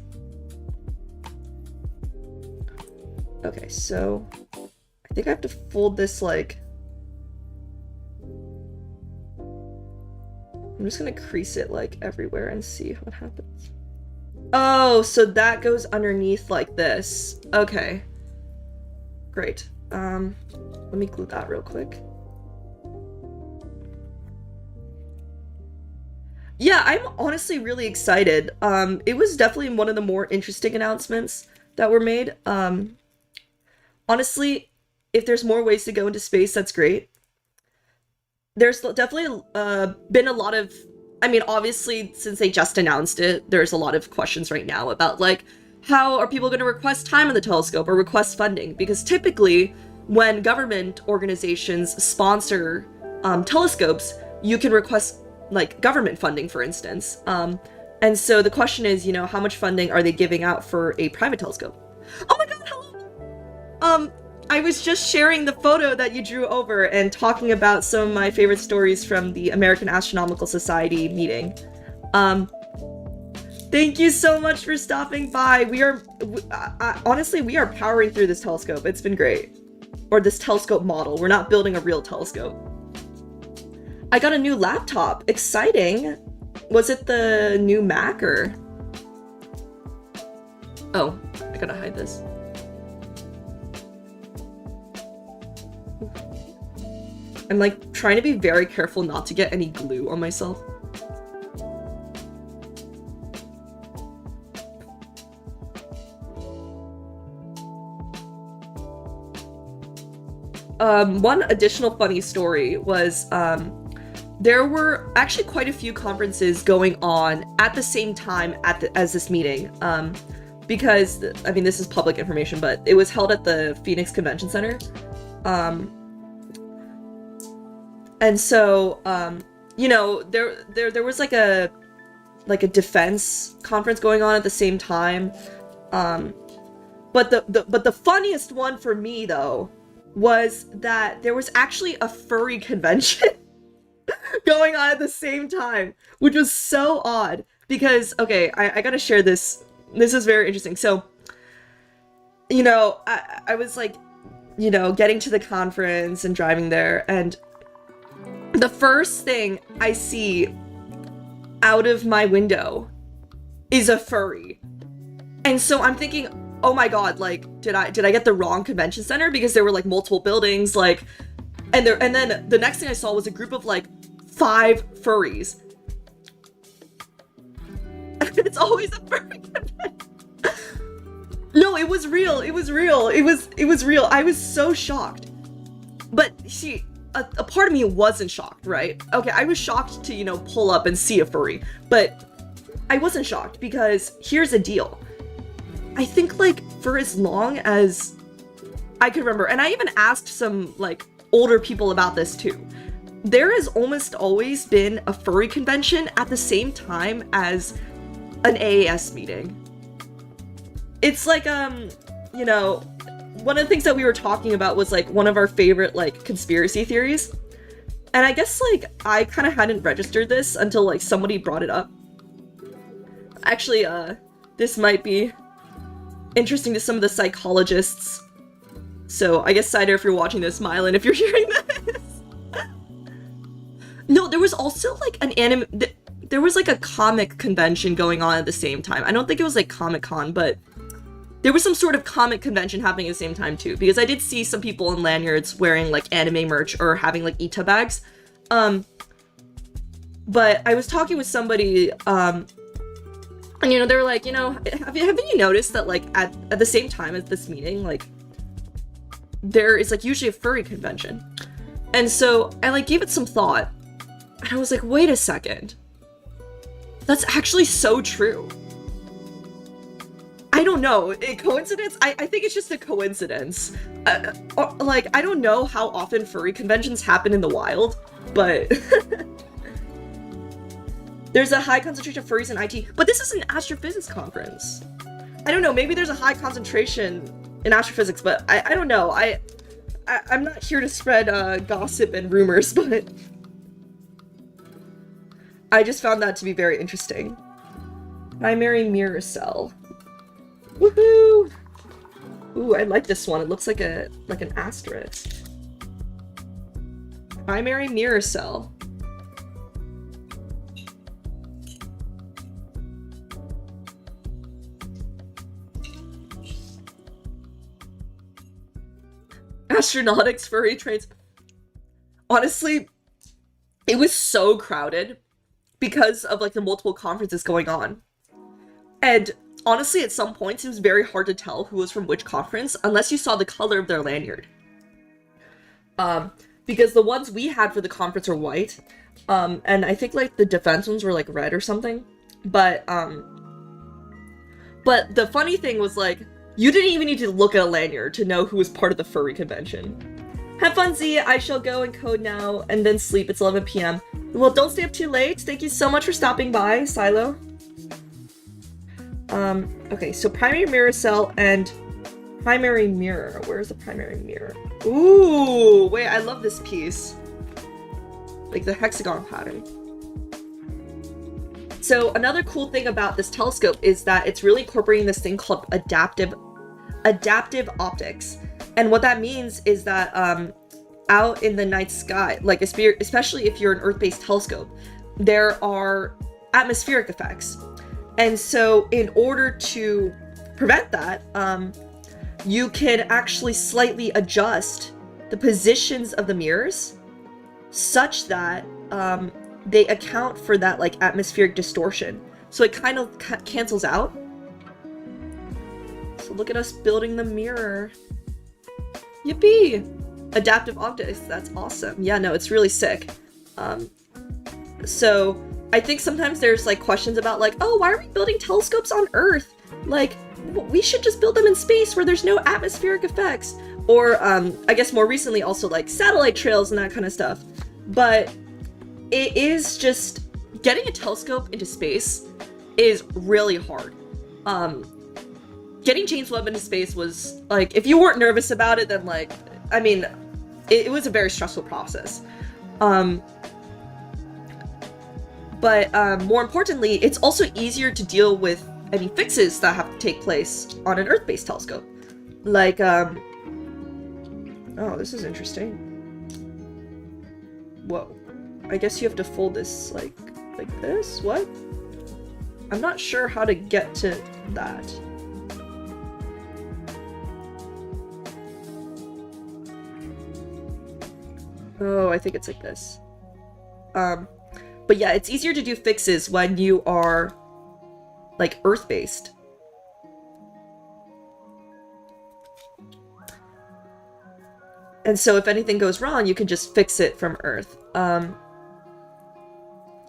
Okay, so I think I have to fold this, like, I'm just gonna crease it, like, everywhere and see what happens. Oh, so that goes underneath like this. Okay. Great. Let me glue that real quick. Yeah, I'm honestly really excited. It was definitely one of the more interesting announcements that were made. Honestly, if there's more ways to go into space, that's great. There's definitely been a lot of, I mean, obviously, since they just announced it, there's a lot of questions right now about, like, how are people going to request time on the telescope or request funding? Because typically, when government organizations sponsor telescopes, you can request, like, government funding, for instance. And so the question is, you know, how much funding are they giving out for a private telescope? Oh my god, hello! I was just sharing the photo that you drew over and talking about some of my favorite stories from the American Astronomical Society meeting. Thank you so much for stopping by. Honestly, we are powering through this telescope. It's been great. or this telescope model. We're not building a real telescope. I got a new laptop. Exciting. Was it the new Mac or? Oh, I gotta hide this. I'm like trying to be very careful not to get any glue on myself. One additional funny story was there were actually quite a few conferences going on at the same time as this meeting. Because, I mean, this is public information, but it was held at the Phoenix Convention Center. And so, you know, there was like a defense conference going on at the same time. But the funniest one for me though was that there was actually a furry convention going on at the same time, which was so odd because, okay, I gotta share this. This is very interesting. So, you know, I was like, you know, getting to the conference and driving there, and the first thing I see out of my window is a furry. And so I'm thinking, oh my god, like, did I get the wrong convention center? Because there were like multiple buildings, like, and then the next thing I saw was a group of like 5 furries. It's always a furry convention. No, it was real. It was real. It was real. I was so shocked. But see, a part of me wasn't shocked, right? Okay, I was shocked to, you know, pull up and see a furry, but I wasn't shocked because here's the deal. I think, like, for as long as I could remember, and I even asked some, like, older people about this too, there has almost always been a furry convention at the same time as an AAS meeting. It's like, you know, one of the things that we were talking about was, like, one of our favorite, like, conspiracy theories. And I guess, like, I kind of hadn't registered this until, like, somebody brought it up. Actually, this might be interesting to some of the psychologists. So I guess Cider, if you're watching this, Mylan, if you're hearing this. No, there was also like an anime, there was like a comic convention going on at the same time. I don't think it was like Comic-Con, but there was some sort of comic convention happening at the same time too, because I did see some people in lanyards wearing like anime merch or having like Ita bags. But I was talking with somebody, and, you know, they were like, you know, have you noticed that, like, at the same time as this meeting, like, there is, like, usually a furry convention? And so I, like, gave it some thought, and I was like, wait a second. That's actually so true. I don't know. A coincidence? I think it's just a coincidence. Like, I don't know how often furry conventions happen in the wild, but... There's a high concentration of furries in IT, but this is an astrophysics conference. I don't know, maybe there's a high concentration in astrophysics, but I don't know. I'm not here to spread gossip and rumors, but I just found that to be very interesting. Primary mirror cell. Woohoo! Ooh, I like this one. It looks like an asterisk. Primary mirror cell. Astronautics, furry trains. Honestly, it was so crowded because of like the multiple conferences going on. And honestly, at some points, it was very hard to tell who was from which conference unless you saw the color of their lanyard. Because the ones we had for the conference were white. And I think like the defense ones were like red or something. But the funny thing was like, you didn't even need to look at a lanyard to know who was part of the furry convention. Have fun, Z. I shall go and code now and then sleep. It's 11 p.m. Well, don't stay up too late. Thank you so much for stopping by, Silo. Okay, so primary mirror cell and primary mirror. Where's the primary mirror? Ooh, wait, I love this piece. Like the hexagon pattern. So another cool thing about this telescope is that it's really incorporating this thing called adaptive optics. And what that means is that out in the night sky, like especially if you're an Earth-based telescope, there are atmospheric effects. And so in order to prevent that, you can actually slightly adjust the positions of the mirrors such that they account for that like atmospheric distortion. So it kind of cancels out. So look at us building the mirror. Yippee! Adaptive optics, that's awesome. Yeah, no, it's really sick. So I think sometimes there's like questions about like, oh, why are we building telescopes on Earth? Like, we should just build them in space where there's no atmospheric effects. Or I guess more recently also like satellite trails and that kind of stuff. But it is just, getting a telescope into space is really hard. Getting James Webb into space was like, if you weren't nervous about it, then like, I mean, it was a very stressful process. But more importantly, it's also easier to deal with any fixes that have to take place on an Earth-based telescope. Like, oh, this is interesting. Whoa. I guess you have to fold this like this? What? I'm not sure how to get to that. Oh, I think it's like this. But yeah, it's easier to do fixes when you are like Earth-based. And so if anything goes wrong, you can just fix it from Earth.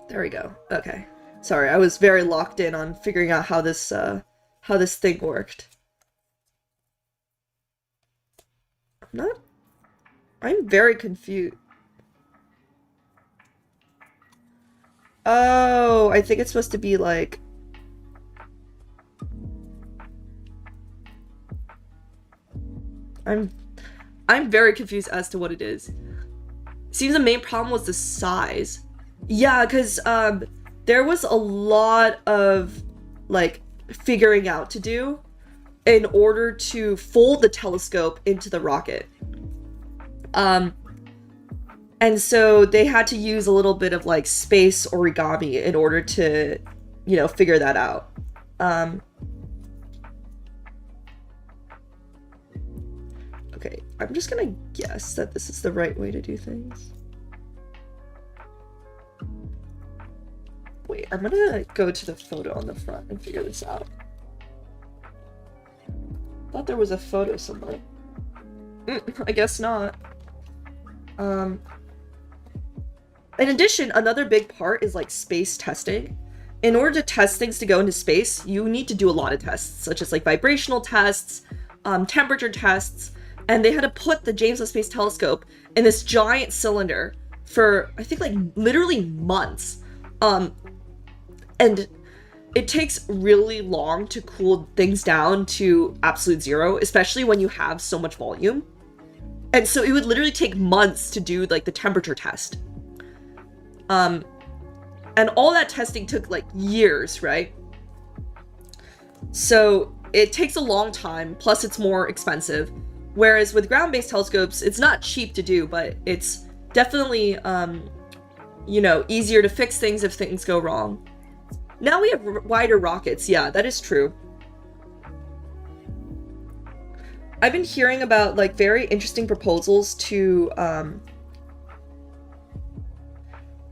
There we go. Okay. Sorry, I was very locked in on figuring out how this thing worked. I'm very confused. Oh, I think it's supposed to be like... I'm very confused as to what it is. Seems the main problem was the size. Yeah, because there was a lot of like figuring out to do in order to fold the telescope into the rocket. And so they had to use a little bit of like space origami in order to, you know, figure that out. Okay, I'm just gonna guess that this is the right way to do things. Wait, I'm gonna go to the photo on the front and figure this out. Thought there was a photo somewhere. I guess not. In addition, another big part is like space testing. In order to test things to go into space, you need to do a lot of tests, such as like vibrational tests, temperature tests, and they had to put the James Webb Space Telescope in this giant cylinder for, I think, like literally months. And it takes really long to cool things down to absolute zero, especially when you have so much volume. And so it would literally take months to do like the temperature test. And all that testing took like years, right? So it takes a long time, plus it's more expensive. Whereas with ground-based telescopes, it's not cheap to do, but it's definitely, you know, easier to fix things if things go wrong. Now we have wider rockets. Yeah, that is true. I've been hearing about like very interesting proposals to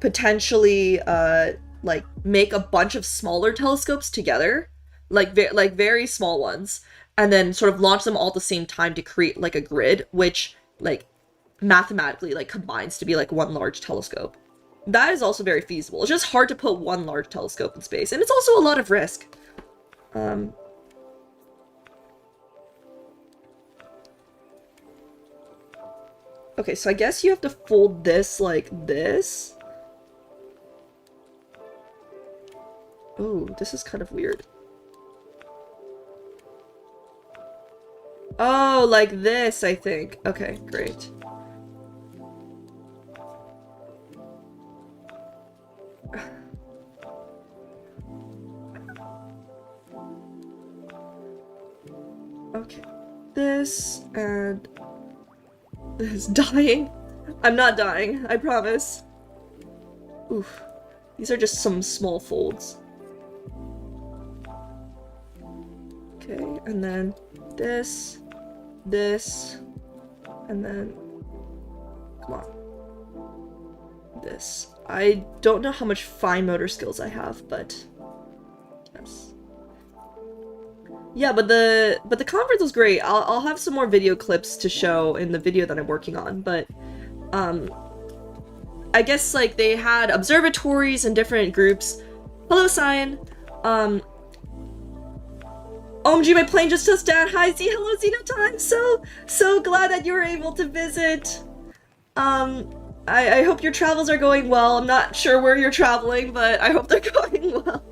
potentially like make a bunch of smaller telescopes together, like very small ones, and then sort of launch them all at the same time to create like a grid, which like mathematically like combines to be like one large telescope. That is also very feasible. It's just hard to put one large telescope in space, and it's also a lot of risk. Okay, so I guess you have to fold this like this. Ooh, this is kind of weird. Oh, like this, I think. Okay, great. Okay. this, and this. Dying? I'm not dying, I promise. Oof. These are just some small folds. Okay, and then this, and then, come on, this. I don't know how much fine motor skills I have, but yes. Yeah, but the conference was great. I'll have some more video clips to show in the video that I'm working on, but I guess like they had observatories and different groups. Hello, Cyan. OMG, my plane just touched down. Hi, Z. Hello, Xenotime. So glad that you were able to visit. I hope your travels are going well. I'm not sure where you're traveling, but I hope they're going well.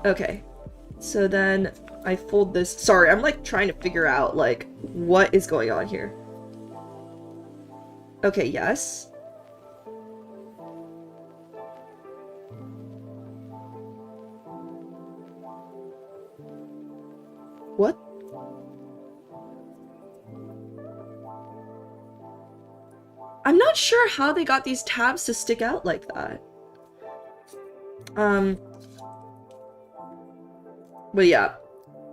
Okay. So then I fold this. Sorry, I'm like trying to figure out like what is going on here. Okay, yes. What? I'm not sure how they got these tabs to stick out like that. But yeah,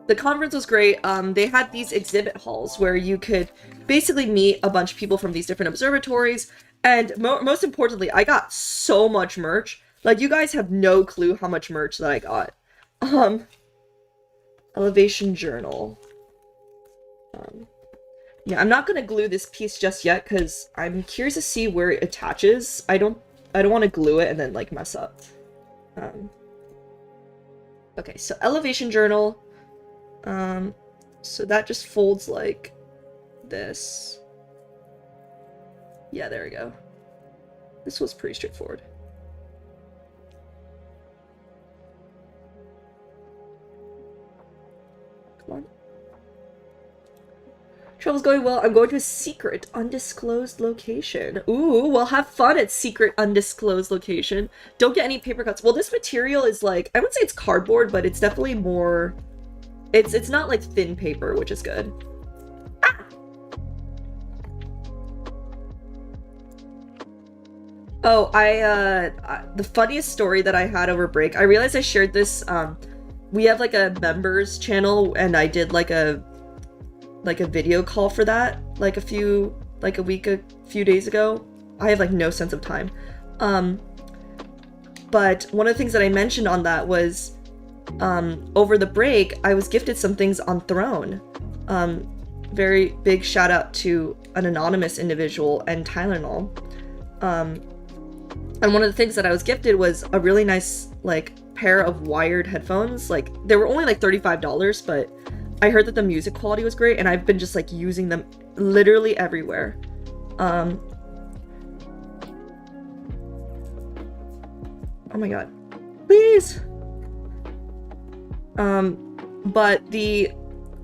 the conference was great. They had these exhibit halls where you could basically meet a bunch of people from these different observatories. And most importantly, I got so much merch. Like, you guys have no clue how much merch that I got. Elevation journal. Yeah, I'm not gonna glue this piece just yet because I'm curious to see where it attaches. I don't want to glue it and then like mess up. Okay, so elevation journal. So that just folds like this. Yeah, there we go. This was pretty straightforward. Come on. Travel's going well. I'm going to a secret, undisclosed location. Ooh, well, have fun at secret, undisclosed location. Don't get any paper cuts. Well, this material is like, I wouldn't say it's cardboard, but it's definitely more... It's not like thin paper, which is good. Ah! Oh, the funniest story that I had over break, I realized I shared this, we have like a members channel, and I did like a video call for that, like a few days ago. I have like no sense of time. But one of the things that I mentioned on that was, over the break, I was gifted some things on Throne. Very big shout out to an anonymous individual and Tylenol. And one of the things that I was gifted was a really nice like pair of wired headphones. Like, they were only like $35, but I heard that the music quality was great, and I've been just like using them literally everywhere. Oh my god. Please! But the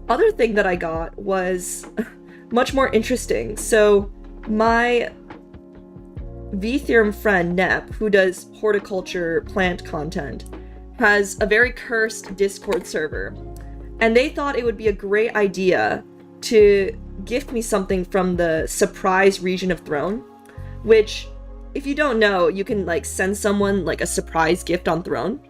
other thing that I got was much more interesting. So my V-Theorem friend, Nep, who does horticulture plant content, has a very cursed Discord server. And they thought it would be a great idea to gift me something from the surprise region of Throne, which, if you don't know, you can like send someone like a surprise gift on Throne.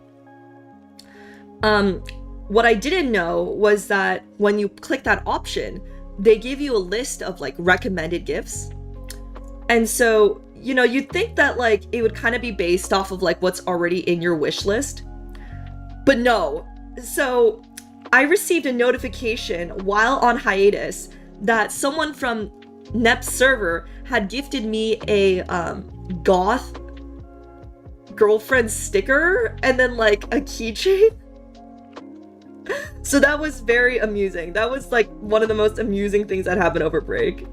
What I didn't know was that when you click that option, they give you a list of like recommended gifts. And so, you know, you'd think that like it would kind of be based off of like what's already in your wish list. But no. So I received a notification while on hiatus that someone from Nep's server had gifted me a goth girlfriend sticker and then like a keychain. So that was very amusing. That was like one of the most amusing things that happened over break.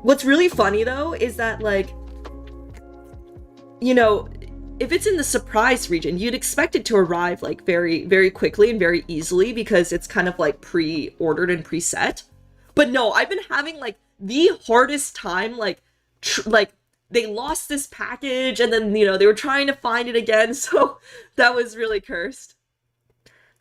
What's really funny though is that like, you know, if it's in the surprise region, you'd expect it to arrive like very, very quickly and very easily because it's kind of like pre-ordered and preset. But no, I've been having like the hardest time, like they lost this package and then, you know, they were trying to find it again. So that was really cursed.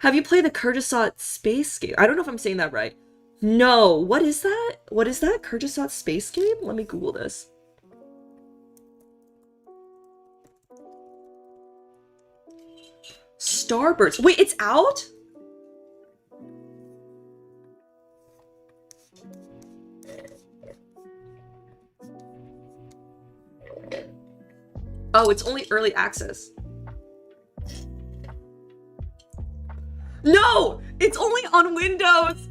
Have you played the Kyrgyzstan space game? I don't know if I'm saying that right. No, what is that? What is that? Kyrgyzstan space game? Let me Google this. Starbirds. Wait, it's out? Oh, it's only early access. No! It's only on Windows!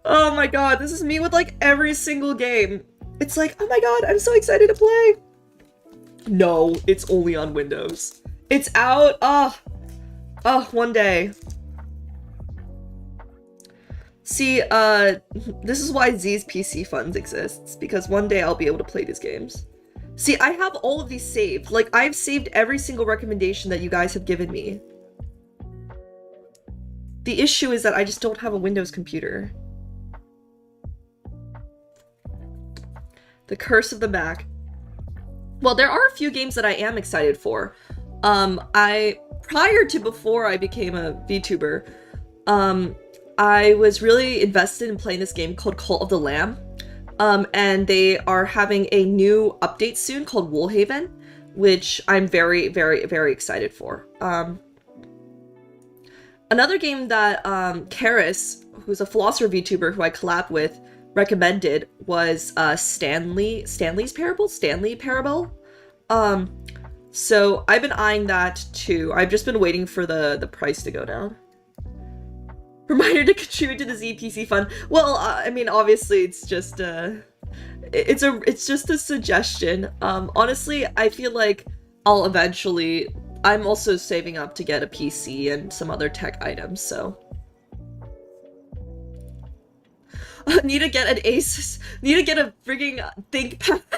Oh my god, this is me with like every single game. It's like, oh my god, I'm so excited to play. No, it's only on Windows. It's out. Oh, one day. See, this is why Z's PC Funds exists, because one day I'll be able to play these games. See, I have all of these saved. Like, I've saved every single recommendation that you guys have given me. The issue is that I just don't have a Windows computer. The Curse of the Mac. Well, there are a few games that I am excited for. Prior to before I became a VTuber, I was really invested in playing this game called Cult of the Lamb. And they are having a new update soon called Woolhaven, which I'm very, very, very excited for. Another game that Karis, who's a philosopher VTuber who I collab with, recommended was Stanley Parable. So I've been eyeing that too. I've just been waiting for the price to go down. Reminder to contribute to the ZPC fund. Well, I mean, obviously, it's just it's just a suggestion. Honestly, I feel like I'll eventually. I'm also saving up to get a PC and some other tech items, so. Need to get an Asus. Need to get a frigging ThinkPad.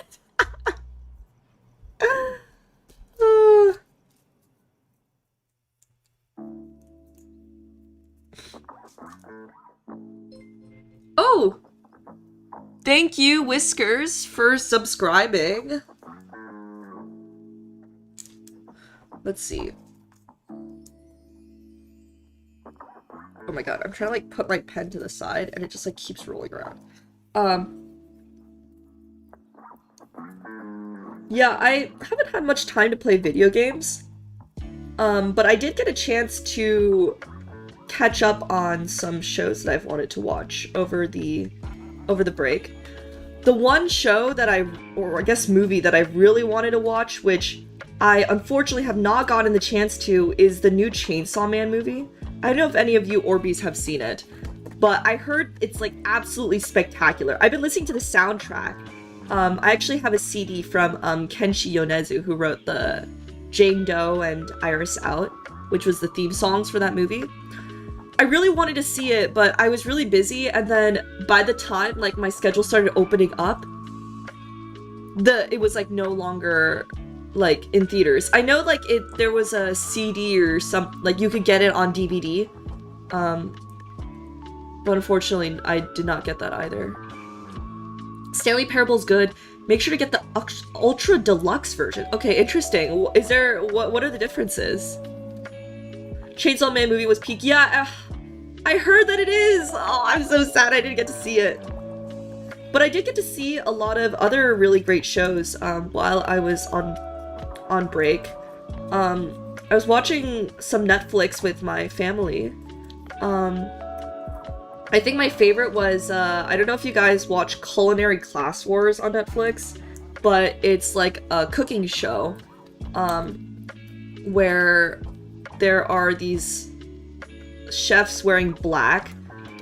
Oh! Thank you, Whiskers, for subscribing. Let's see. Oh my god, I'm trying to like put my pen to the side and it just like keeps rolling around. Yeah, I haven't had much time to play video games. But I did get a chance to catch up on some shows that I've wanted to watch over the break. The one show that or I guess movie that I really wanted to watch, which I unfortunately have not gotten the chance to, is the new Chainsaw Man movie. I don't know if any of you Orbeez have seen it, but I heard it's like absolutely spectacular. I've been listening to the soundtrack. I actually have a CD from Kenshi Yonezu, who wrote the Jane Doe and Iris Out, which was the theme songs for that movie. I really wanted to see it, but I was really busy, and then by the time like my schedule started opening up, it was like no longer like in theaters. I know like there was a CD or some, like you could get it on DVD, but unfortunately I did not get that either. Stanley Parable's good. Make sure to get the Ultra Deluxe version. Okay, interesting. Is there, what are the differences? Chainsaw Man movie was peak. Yeah, I heard that it is. Oh, I'm so sad I didn't get to see it. But I did get to see a lot of other really great shows while I was on break. I was watching some Netflix with my family. I think my favorite was, I don't know if you guys watch Culinary Class Wars on Netflix, but it's like a cooking show where there are these chefs wearing black,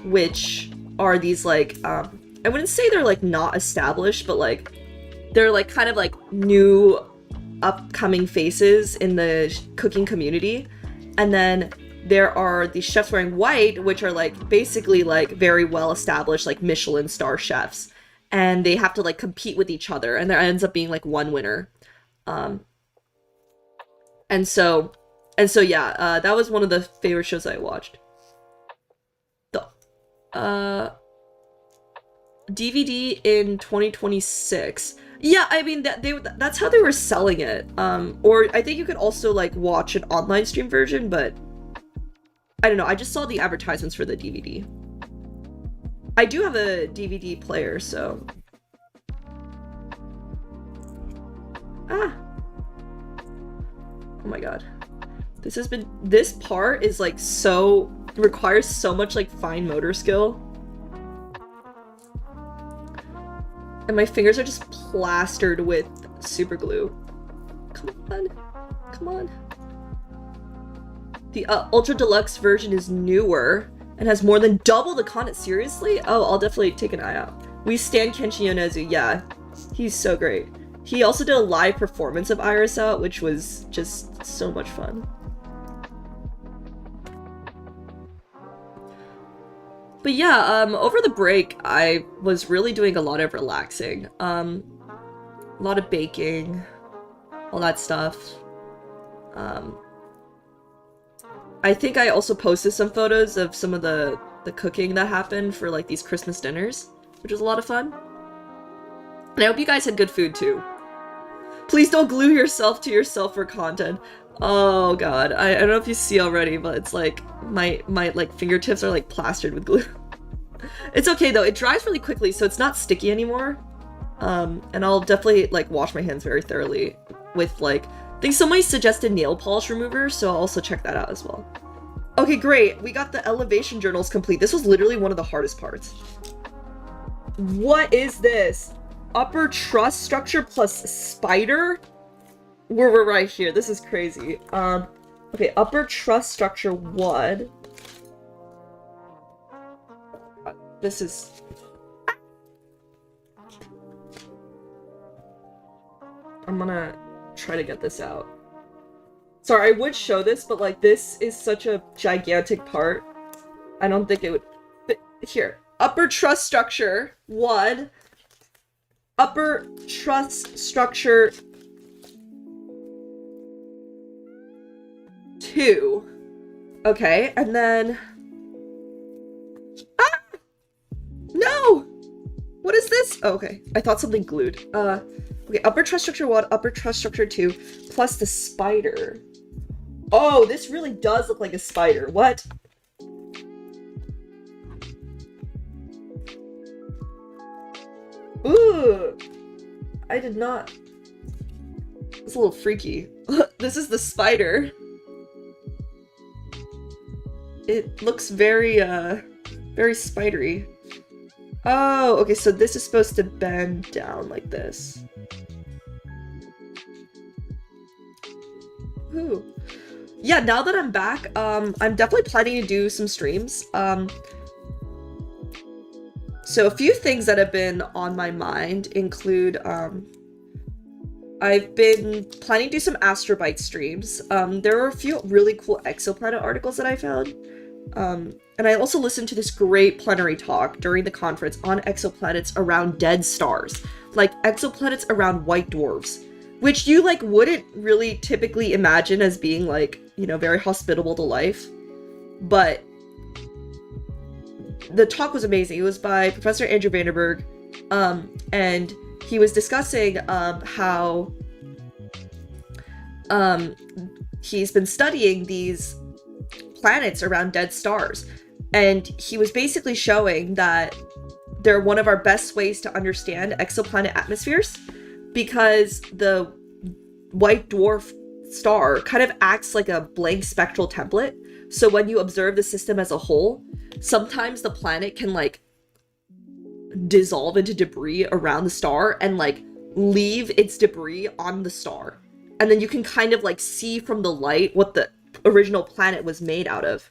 which are these like, I wouldn't say they're like not established, but like they're like kind of like new upcoming faces in the cooking community. And then there are these chefs wearing white, which are like basically like very well established like Michelin star chefs, and they have to like compete with each other, and there ends up being like one winner. And so yeah, that was one of the favorite shows I watched. The DVD in 2026. Yeah, I mean that's how they were selling it. Or I think you could also like watch an online stream version, but I don't know. I just saw the advertisements for the DVD. I do have a DVD player, so oh my god. This part is like requires so much like fine motor skill. And my fingers are just plastered with super glue. Come on. Come on. The Ultra Deluxe version is newer and has more than double the content. Seriously? Oh, I'll definitely take an eye out. We stand Kenshi Yonezu. Yeah, he's so great. He also did a live performance of Iris Out, which was just so much fun. But yeah, over the break, I was really doing a lot of relaxing. A lot of baking, all that stuff. I think I also posted some photos of some of the cooking that happened for like these Christmas dinners, which was a lot of fun. And I hope you guys had good food too. Please don't glue yourself to yourself for content. Oh god, I don't know if you see already, but it's like my like fingertips are like plastered with glue. It's okay though, it dries really quickly, so it's not sticky anymore. And I'll definitely like wash my hands very thoroughly with like, I think somebody suggested nail polish remover, so I'll also check that out as well. Okay, great, we got the elevation journals complete. This was literally one of the hardest parts. What is this? Upper truss structure plus spider? We're right here. This is crazy. Okay, upper truss structure 1. This is... I'm gonna try to get this out. Sorry, I would show this, but like this is such a gigantic part. I don't think it would fit here. Upper truss structure 1. Upper truss structure 2. Okay, and then... Ah! No! What is this? Oh, okay. I thought something glued. Okay, upper truss structure 1, upper truss structure 2, plus the spider. Oh, this really does look like a spider. What? Ooh! I did not... It's a little freaky. This is the spider. It looks very, very spidery. Oh, okay, so this is supposed to bend down like this. Ooh. Yeah, now that I'm back, I'm definitely planning to do some streams. So a few things that have been on my mind include, I've been planning to do some Astrobite streams. There are a few really cool exoplanet articles that I found. And I also listened to this great plenary talk during the conference on exoplanets around dead stars, like exoplanets around white dwarfs, which you like wouldn't really typically imagine as being like, you know, very hospitable to life. But the talk was amazing. It was by Professor Andrew Vanderberg, and he was discussing how he's been studying these planets around dead stars, and he was basically showing that they're one of our best ways to understand exoplanet atmospheres, because the white dwarf star kind of acts like a blank spectral template. So when you observe the system as a whole, sometimes the planet can like dissolve into debris around the star and like leave its debris on the star, and then you can kind of like see from the light what the original planet was made out of.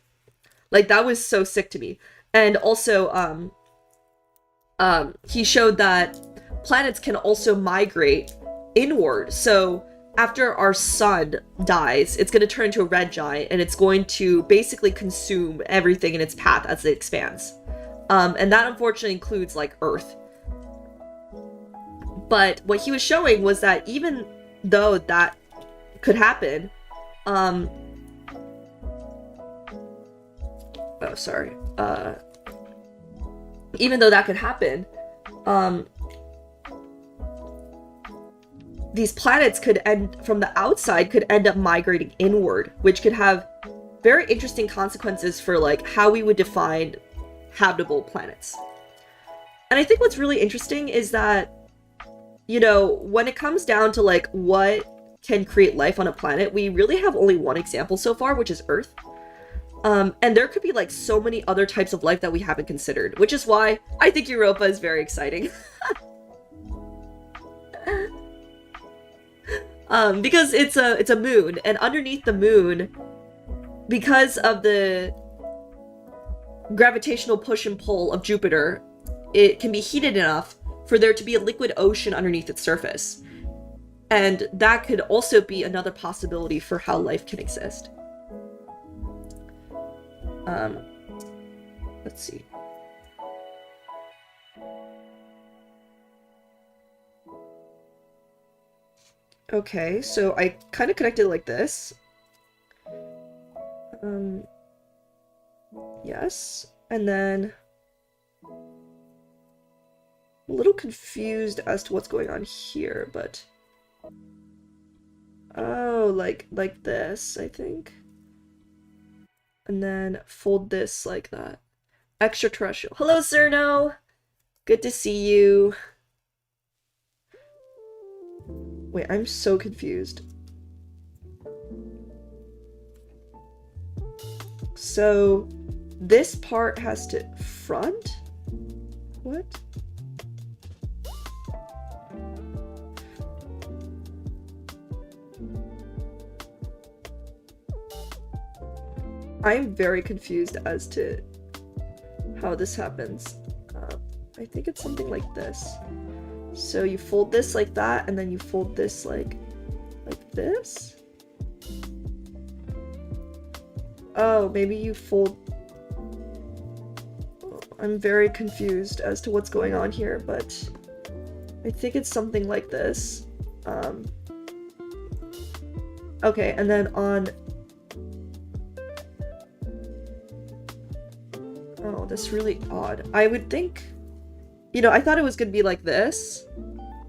Like, that was so sick to me. And also he showed that planets can also migrate inward. So after our sun dies, it's going to turn into a red giant, and it's going to basically consume everything in its path as it expands. And that unfortunately includes like Earth. But what he was showing was that even though that could happen, oh, sorry. Even though that could happen, these planets could end from the outside could end up migrating inward, which could have very interesting consequences for like how we would define habitable planets. And I think what's really interesting is that, you know, when it comes down to like what can create life on a planet, we really have only one example so far, which is Earth. And there could be like so many other types of life that we haven't considered, which is why I think Europa is very exciting. Because it's a moon, and underneath the moon, because of the gravitational push and pull of Jupiter, it can be heated enough for there to be a liquid ocean underneath its surface. And that could also be another possibility for how life can exist. Let's see. Okay, so I kind of connected like this. Yes, and then a little confused as to what's going on here, but oh, like this, I think. And then fold this like that. Extraterrestrial. Hello, Cerno! Good to see you. Wait, I'm so confused. So, this part has to front? What? I'm very confused as to how this happens. I think it's something like this. So you fold this like that, and then you fold this like this? Oh, maybe you fold... I'm very confused as to what's going on here, but I think it's something like this. Okay, and then on... Oh, that's really odd. I would think... You know, I thought it was gonna be like this,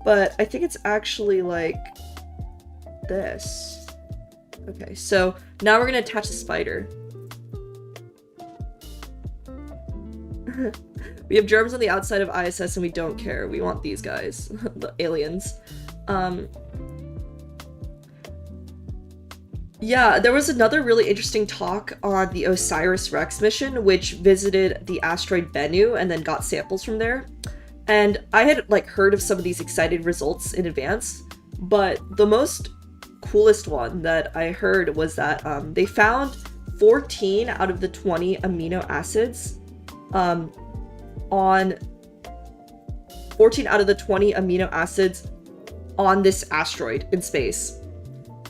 but I think it's actually like this. Okay, so now we're gonna attach the spider. We have germs on the outside of ISS and we don't care. We want these guys, the aliens. Yeah, there was another really interesting talk on the OSIRIS-REx mission, which visited the asteroid Bennu and then got samples from there. And I had like heard of some of these excited results in advance, but the most coolest one that I heard was that they found 14 out of the 20 amino acids on 14 out of the 20 amino acids on this asteroid in space.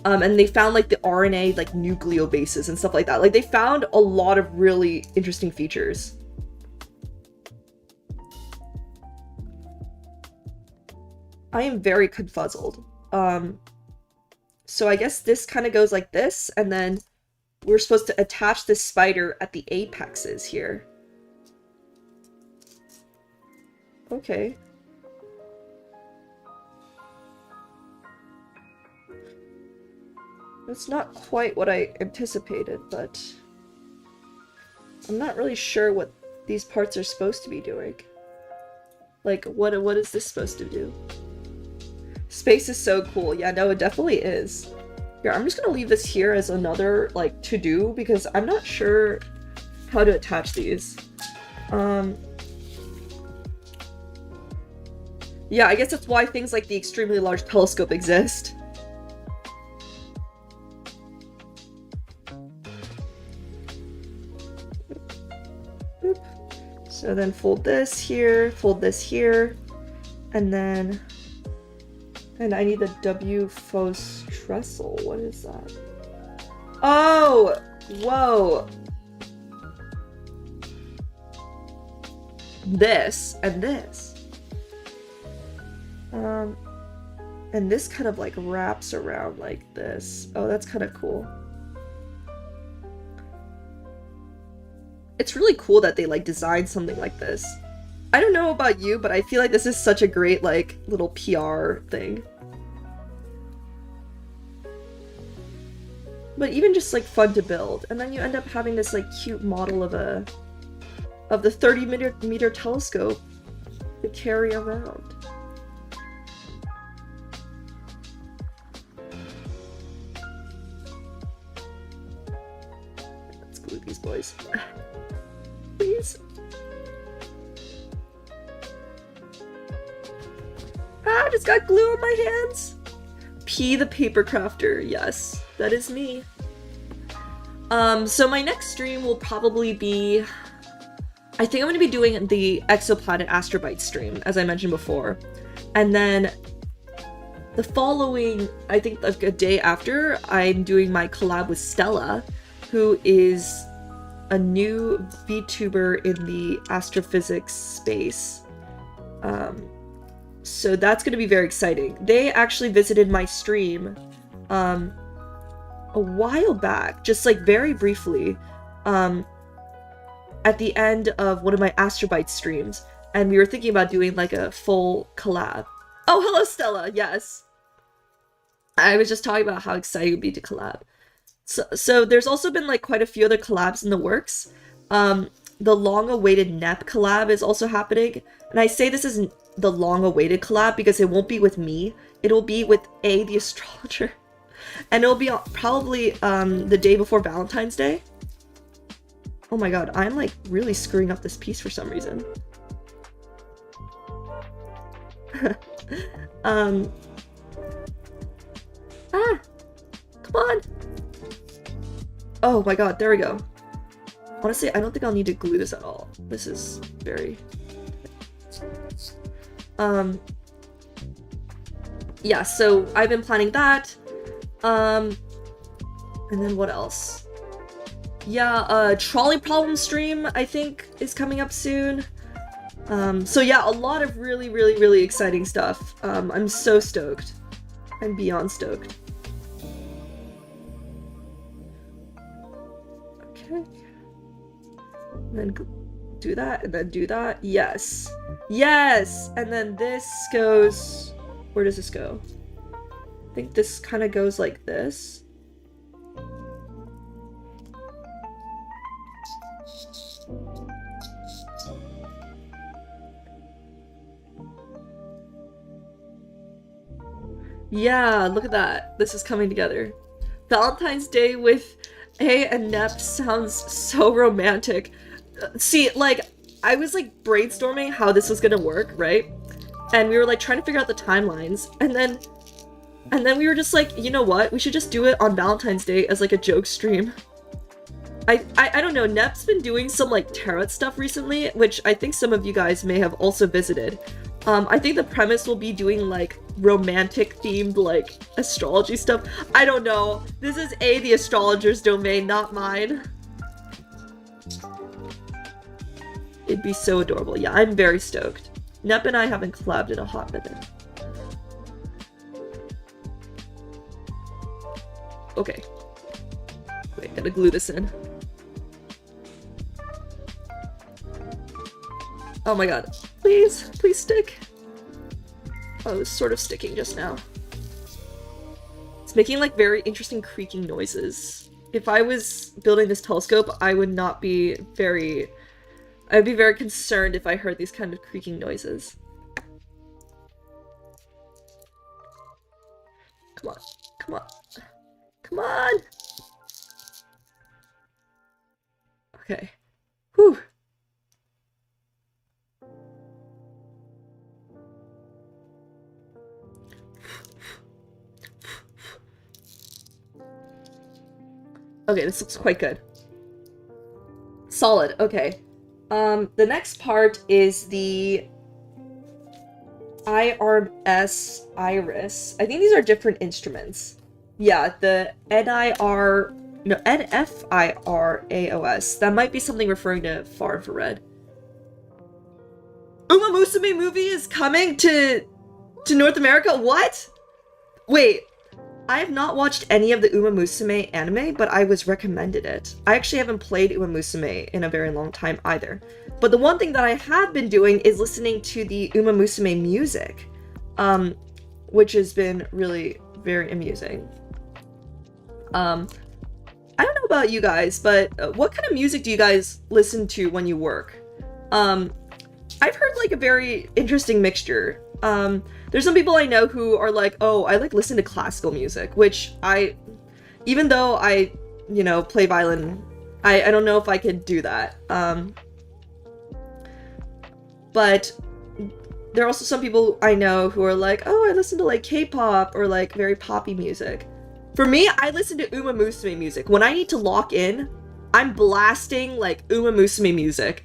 And they found like the RNA like nucleobases and stuff like that. Like they found a lot of really interesting features. I am very confuzzled. So I guess this kind of goes like this, and then we're supposed to attach this spider at the apexes here. Okay. That's not quite what I anticipated, but I'm not really sure what these parts are supposed to be doing. Like, what is this supposed to do? Space is so cool. Yeah, no, it definitely is. Here, I'm just gonna leave this here as another, like, to-do, because I'm not sure how to attach these. Yeah, I guess that's why things like the extremely large telescope exist. Boop. So then fold this here, and then... And I need the W Fos trestle. What is that? Oh! Whoa! This and this. And this kind of like wraps around like this. Oh, that's kind of cool. It's really cool that they like designed something like this. I don't know about you, but I feel like this is such a great like little PR thing. but even just like fun to build. And then you end up having this like cute model of the 30-meter telescope to carry around. Let's glue these boys. Please. Ah, I just got glue on my hands. P the paper crafter. Yes, that is me. So my next stream will probably be, I think I'm going to be doing the exoplanet astrobyte stream, as I mentioned before. And then the following, I think like a day after, I'm doing my collab with Stella, who is a new VTuber in the astrophysics space. So that's going to be very exciting. They actually visited my stream a while back, just like very briefly, at the end of one of my astrobyte streams, and we were thinking about doing like a full collab. Oh, hello Stella, yes. I was just talking about how excited it would be to collab. So there's also been like quite a few other collabs in the works. The long-awaited NEP collab is also happening, and I say this is the long-awaited collab because it won't be with me. It'll be with the astrologer, and it'll be probably the day before Valentine's Day. Oh my god, I'm like really screwing up this piece for some reason. Come on. Oh my god, there we go. Honestly, I don't think I'll need to glue this at all. This is very... yeah, so I've been planning that. And then what else? Yeah, trolley problem stream, I think, is coming up soon. So yeah, a lot of really exciting stuff. I'm so stoked. I'm beyond stoked. Okay. And then do that, and then do that. Yes. Yes! And then this goes... Where does this go? I think this kind of goes like this. Yeah, look at that. This is coming together. Valentine's Day with A and NEP sounds so romantic. See, like, I was like brainstorming how this was gonna work, right? And we were like trying to figure out the timelines, and then we were just like, you know what? We should just do it on Valentine's Day as like a joke stream. I don't know, NEP's been doing some like tarot stuff recently, which I think some of you guys may have also visited. I think the premise will be doing like romantic themed like astrology stuff. I don't know. This is the astrologer's domain, not mine. It'd be so adorable. Yeah, I'm very stoked. NEP and I haven't collabed in a hot minute. Okay. Wait, gotta glue this in. Oh my god. Please, please stick. Oh, it was sort of sticking just now. It's making like very interesting creaking noises. If I was building this telescope, I would not be very... I would be very concerned if I heard these kind of creaking noises. Come on. Come on. Come on! Okay. Whew. Okay, this looks quite good. Solid, okay. The next part is the IRS Iris. I think these are different instruments. Yeah, the NFIRAOS. That might be something referring to far infrared. Umamusume movie is coming to North America? What? Wait, I have not watched any of the Umamusume anime, but I was recommended it. I actually haven't played Umamusume in a very long time either. But the one thing that I have been doing is listening to the Umamusume music, which has been really very amusing. I don't know about you guys, but what kind of music do you guys listen to when you work? I've heard like a very interesting mixture. There's some people I know who are like, oh, I like listen to classical music, which even though I, you know, play violin, I don't know if I could do that. But there are also some people I know who are like, oh, I listen to like K-pop or like very poppy music. For me, I listen to Umamusume music. When I need to lock in, I'm blasting like Umamusume music.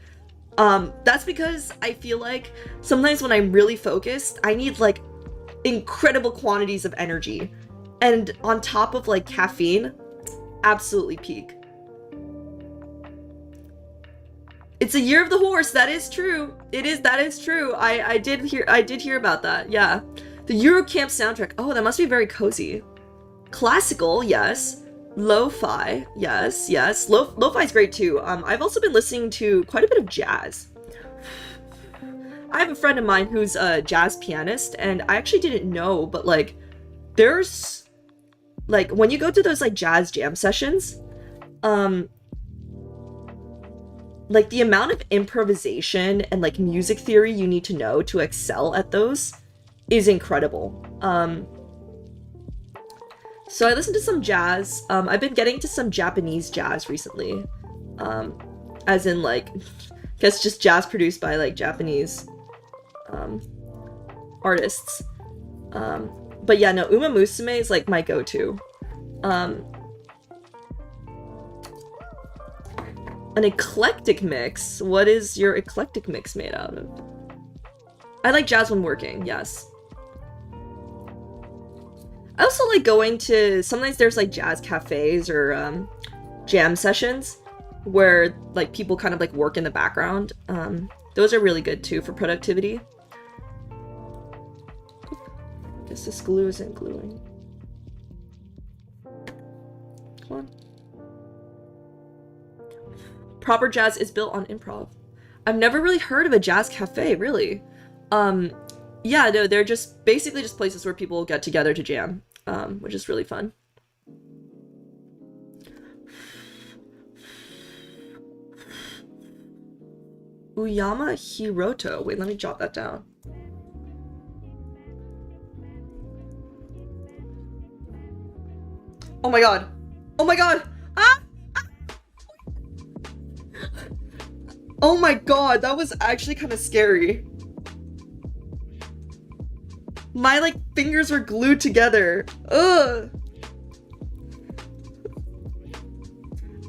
That's because I feel like sometimes when I'm really focused, I need like incredible quantities of energy. And on top of like caffeine, absolutely peak. It's a year of the horse. That is true. That is true. I did hear about that. Yeah. The Eurocamp soundtrack. Oh, that must be very cozy. Classical, yes. Lo-fi, yes. Lo-fi is great too. I've also been listening to quite a bit of jazz. I have a friend of mine who's a jazz pianist, and I actually didn't know, but like, there's like when you go to those like jazz jam sessions, like the amount of improvisation and like music theory you need to know to excel at those is incredible. So I listened to some jazz. I've been getting to some Japanese jazz recently. As in like, I guess just jazz produced by like Japanese artists. But yeah, no, Umamusume is like my go-to. An eclectic mix? What is your eclectic mix made out of? I like jazz when working, yes. I also like going to, sometimes there's like jazz cafes or jam sessions where like people kind of like work in the background. Those are really good too for productivity. I guess this glue isn't gluing. Come on. Proper jazz is built on improv. I've never really heard of a jazz cafe, really. Yeah, no, they're just basically just places where people get together to jam, which is really fun. Uyama Hiroto. Wait, let me jot that down. Oh my god. Oh my god. Ah! Oh my god, that was actually kind of scary. My, like, fingers were glued together. Ugh.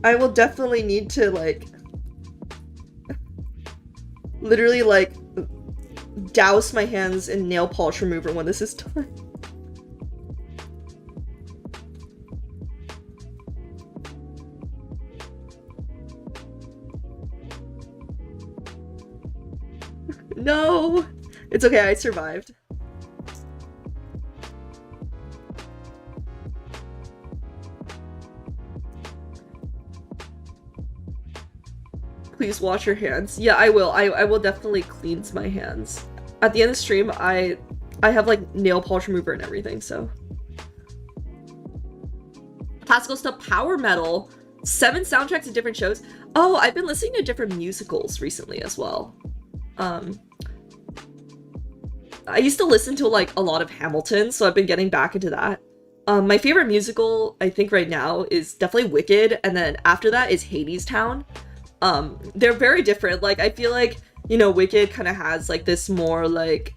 I will definitely need to, like, literally, like, douse my hands in nail polish remover when this is done. No! It's okay, I survived. Please wash your hands. Yeah, I will. I will definitely cleanse my hands. At the end of the stream, I have like nail polish remover and everything, so. Classical stuff, power metal, 7 soundtracks of different shows. Oh, I've been listening to different musicals recently as well. I used to listen to like a lot of Hamilton, so I've been getting back into that. My favorite musical, I think right now, is definitely Wicked, and then after that is Hadestown. They're very different. Like, I feel like, you know, Wicked kind of has like this more like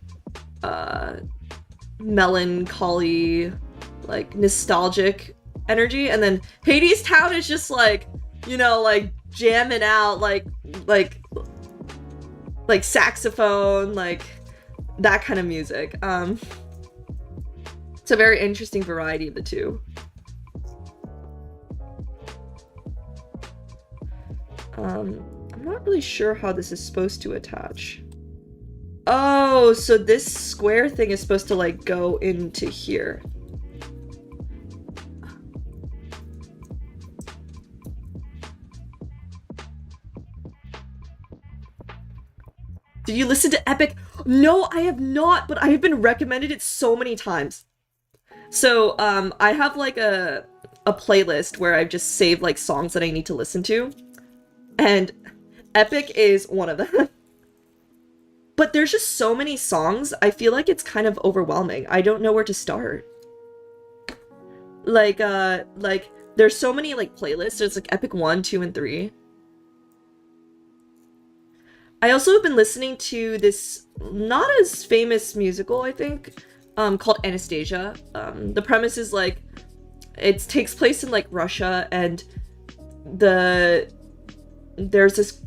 melancholy, like nostalgic energy, and then Hadestown is just like, you know, like jamming out, like saxophone, like that kind of music. It's a very interesting variety of the two. I'm not really sure how this is supposed to attach. Oh, so this square thing is supposed to like go into here. Did you listen to Epic? No, I have not, but I have been recommended it so many times. So, I have like a a playlist where I've just saved like songs that I need to listen to, and Epic is one of them. But there's just so many songs, I feel like it's kind of overwhelming. I don't know where to start. Like there's so many like playlists. There's like Epic 1, 2, and 3. I also have been listening to this not as famous musical, I think, called Anastasia. The premise is like it takes place in like Russia, and there's this,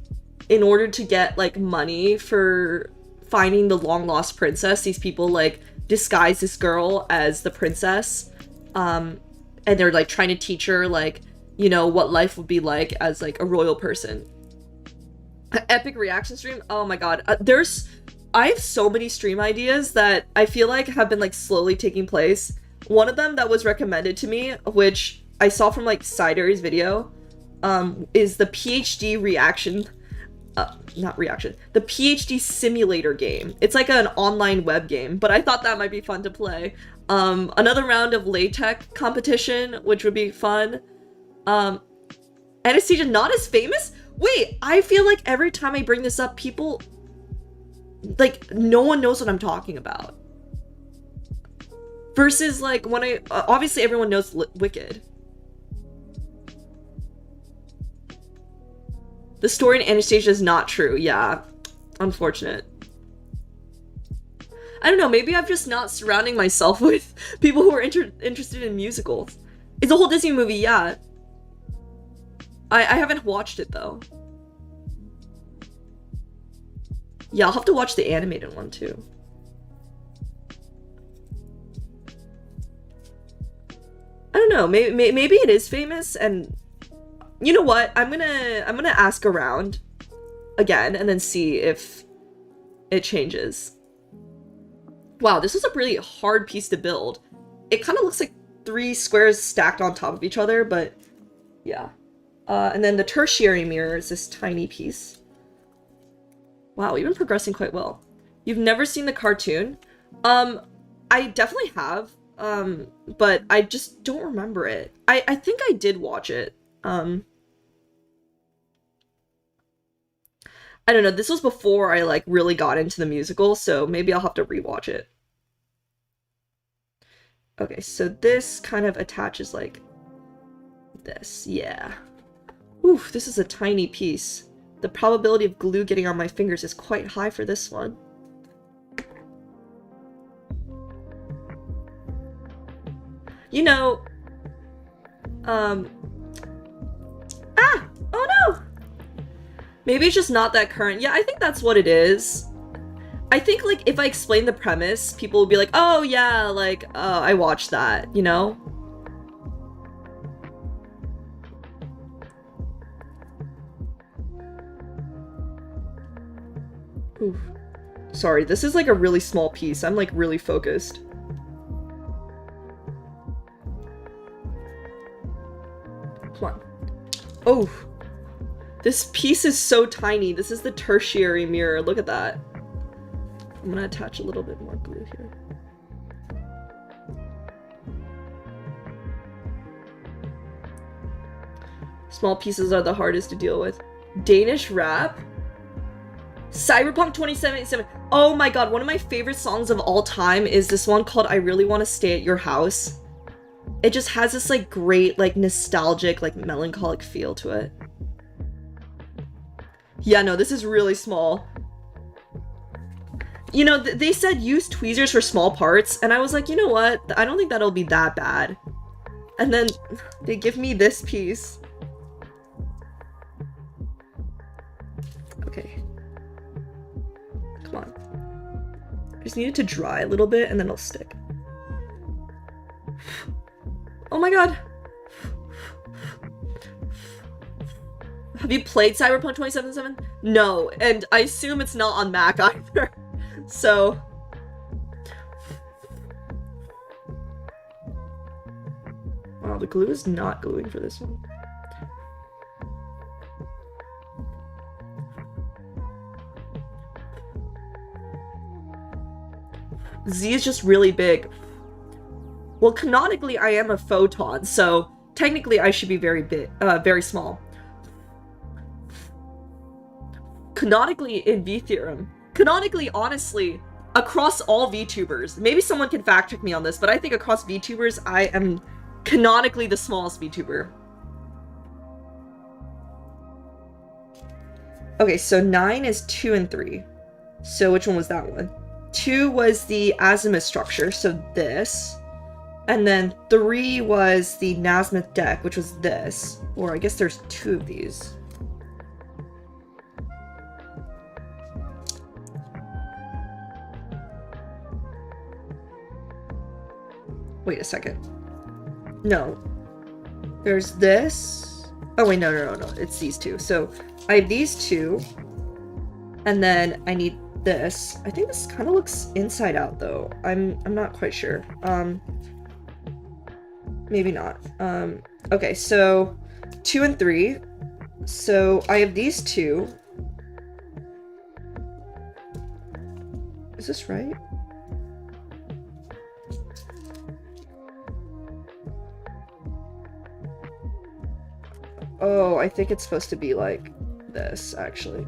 in order to get like money for finding the long lost princess, these people like disguise this girl as the princess, and they're like trying to teach her like, you know, what life would be like as like a royal person. Epic reaction stream, oh my god, I have so many stream ideas that I feel like have been like slowly taking place. One of them that was recommended to me, which I saw from like Cider's video, is the PhD reaction, the PhD simulator game. It's like an online web game, but I thought that might be fun to play. Another round of LaTeX competition, which would be fun. Anastasia, not as famous? Wait, I feel like every time I bring this up, people, like, no one knows what I'm talking about. Versus, like, when obviously everyone knows Wicked. The story in Anastasia is not true. Yeah, unfortunate. I don't know, maybe I'm just not surrounding myself with people who are interested in musicals. It's a whole Disney movie, yeah. I haven't watched it, though. Yeah, I'll have to watch the animated one, too. I don't know, maybe it is famous, and you know what? I'm gonna ask around again and then see if it changes. Wow, this was a really hard piece to build. It kind of looks like 3 squares stacked on top of each other, but yeah. And then the tertiary mirror is this tiny piece. Wow, we've been progressing quite well. You've never seen the cartoon? I definitely have, but I just don't remember it. I think I did watch it. I don't know, this was before I like really got into the musical, so maybe I'll have to rewatch it. Okay, so this kind of attaches like this, yeah. Oof, this is a tiny piece. The probability of glue getting on my fingers is quite high for this one. You know, oh no! Maybe it's just not that current. Yeah, I think that's what it is. I think, like, if I explain the premise, people will be like, oh yeah, like, I watched that, you know? Oof. Sorry, this is like a really small piece. I'm like really focused. Come on. Oh, this piece is so tiny. This is the tertiary mirror. Look at that. I'm gonna attach a little bit more glue here. Small pieces are the hardest to deal with. Danish rap? Cyberpunk 2077. Oh my god, one of my favorite songs of all time is this one called I Really Want to Stay at Your House. It just has this like great, like nostalgic, like melancholic feel to it. Yeah, no, this is really small. You know, they said use tweezers for small parts, and I was like, you know what? I don't think that'll be that bad. And then they give me this piece. Okay. Come on. I just need it to dry a little bit and then it'll stick. Oh my god. Have you played Cyberpunk 2077? No, and I assume it's not on Mac either. So wow, the glue is not gluing for this one. Z is just really big. Well, canonically, I am a photon, so technically I should be very big, very small. Canonically in V theorem, canonically, honestly, across all VTubers, maybe someone can fact check me on this, but I think across VTubers, I am canonically the smallest VTuber. Okay, so 9 is 2 and 3. So which one was that one? 2 was the azimuth structure, so this. And then 3 was the Nasmith deck, which was this. Or I guess there's 2 of these. Wait a second. No. There's this. Oh wait, no. It's these 2. So I have these 2. And then I need this. I think this kind of looks inside out though. I'm not quite sure. Maybe not. Okay, so 2 and 3. So I have these 2. Is this right? Oh, I think it's supposed to be like this, actually.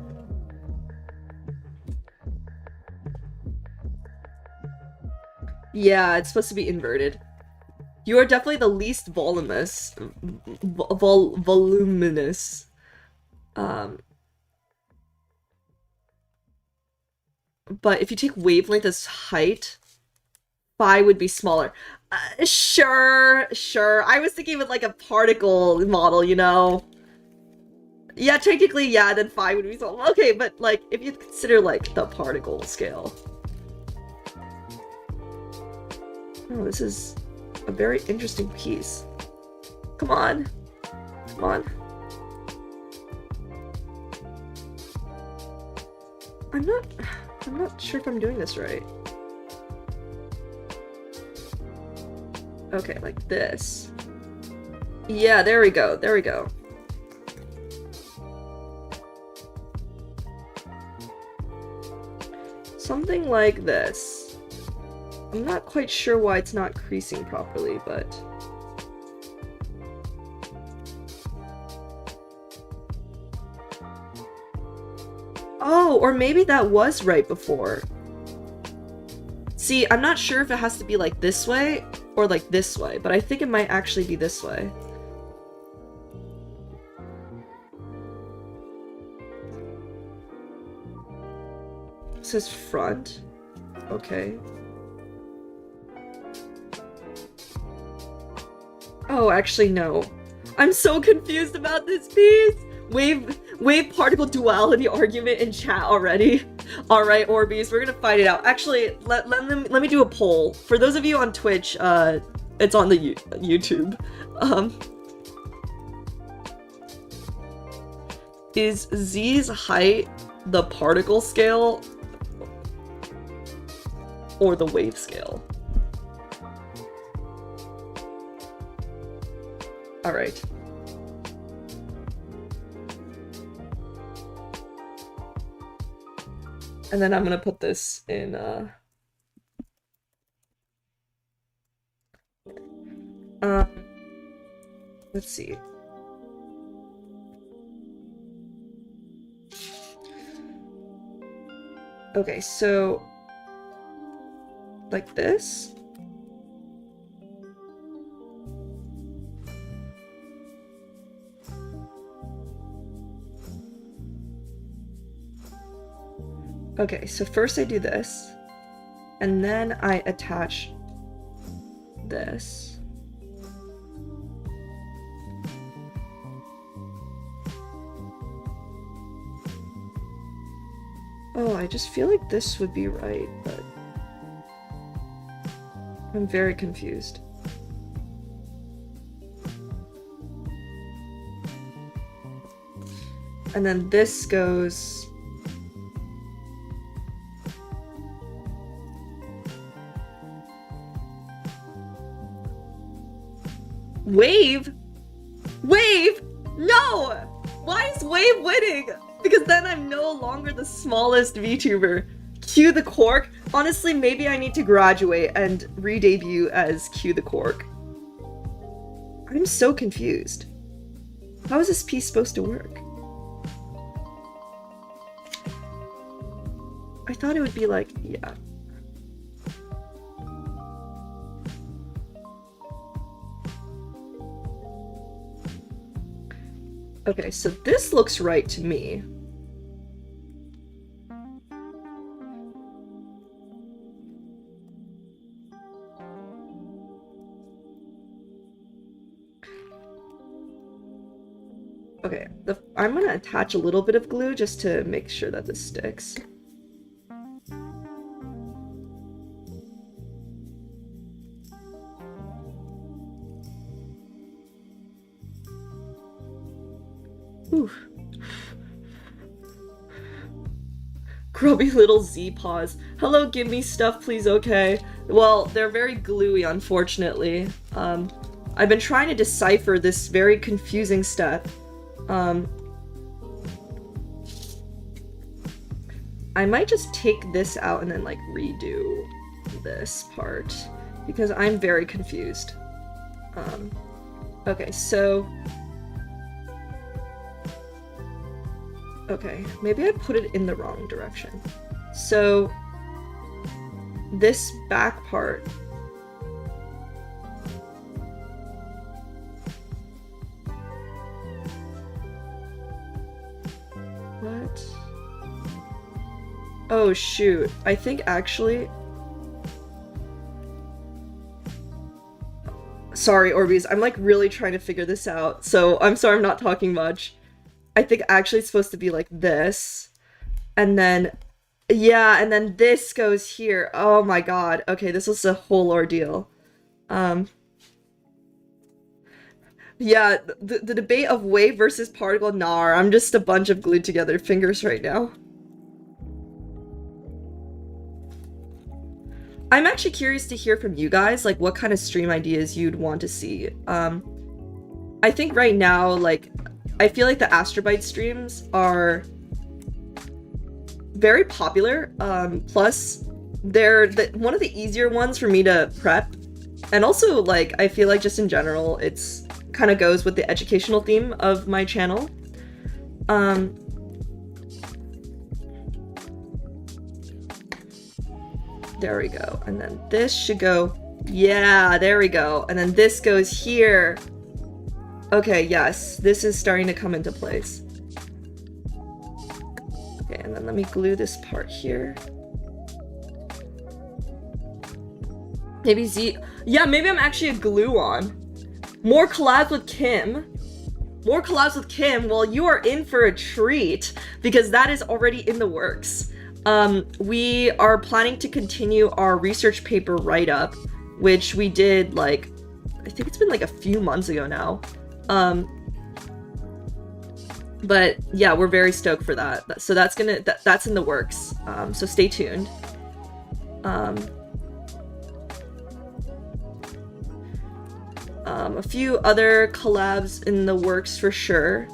Yeah, it's supposed to be inverted. You are definitely the least voluminous. Voluminous. But if you take wavelength as height, phi would be smaller. Sure. I was thinking with like a particle model, you know? Yeah, technically, yeah, then phi would be smaller. Okay, but like, if you consider like the particle scale. Oh, this is a very interesting piece. Come on. Come on. I'm not sure if I'm doing this right. Okay, like this. Yeah, there we go. There we go. Something like this. I'm not quite sure why it's not creasing properly, but... Oh, or maybe that was right before. See, I'm not sure if it has to be like this way or like this way, but I think it might actually be this way. It says front. Okay. Oh, actually, no. I'm so confused about this piece! Wave particle duality argument in chat already. Alright, Orbeez, we're gonna fight it out. Actually, let me do a poll. For those of you on Twitch, it's on the YouTube. Is Z's height the particle scale or the wave scale? Alright. And then I'm gonna put this in, let's see. Okay, so, like this? Okay, so first I do this, and then I attach this. Oh, I just feel like this would be right, but I'm very confused. And then this goes... Wave? Wave? No! Why is Wave winning? Because then I'm no longer the smallest VTuber. Q the Quark? Honestly, maybe I need to graduate and re-debut as Q the Quark. I'm so confused. How is this piece supposed to work? I thought it would be like, yeah. Okay, so this looks right to me. Okay, I'm gonna attach a little bit of glue just to make sure that this sticks. Ooh. Grubby little Z paws. Hello, give me stuff, please, okay. Well, they're very gluey, unfortunately. I've been trying to decipher this very confusing step. I might just take this out and then, like, redo this part, because I'm very confused. Okay, so... Okay, maybe I put it in the wrong direction. So, this back part... What? Oh shoot, I think actually... Sorry, Orbeez, I'm like really trying to figure this out, so I'm sorry I'm not talking much. I think actually it's supposed to be like this, and then, yeah, and then this goes here. Oh my god, okay, this was a whole ordeal. Yeah, the debate of wave versus particle, nah, I'm just a bunch of glued together fingers right now. I'm actually curious to hear from you guys, like, what kind of stream ideas you'd want to see. I think right now, like, I feel like the Astrobyte streams are very popular, plus they're one of the easier ones for me to prep, and also, like, I feel like just in general, it's kind of goes with the educational theme of my channel. There we go, and then this should go, yeah, there we go, and then this goes here. Okay, yes, this is starting to come into place. Okay, and then let me glue this part here. Maybe Z... Yeah, maybe I'm actually a glue on. More collabs with Kim. More collabs with Kim. Well, you are in for a treat, because that is already in the works. We are planning to continue our research paper write-up, which we did, like, I think it's been like a few months ago now. But yeah, we're very stoked for that. So that's gonna, that's in the works. So stay tuned. A few other collabs in the works for sure.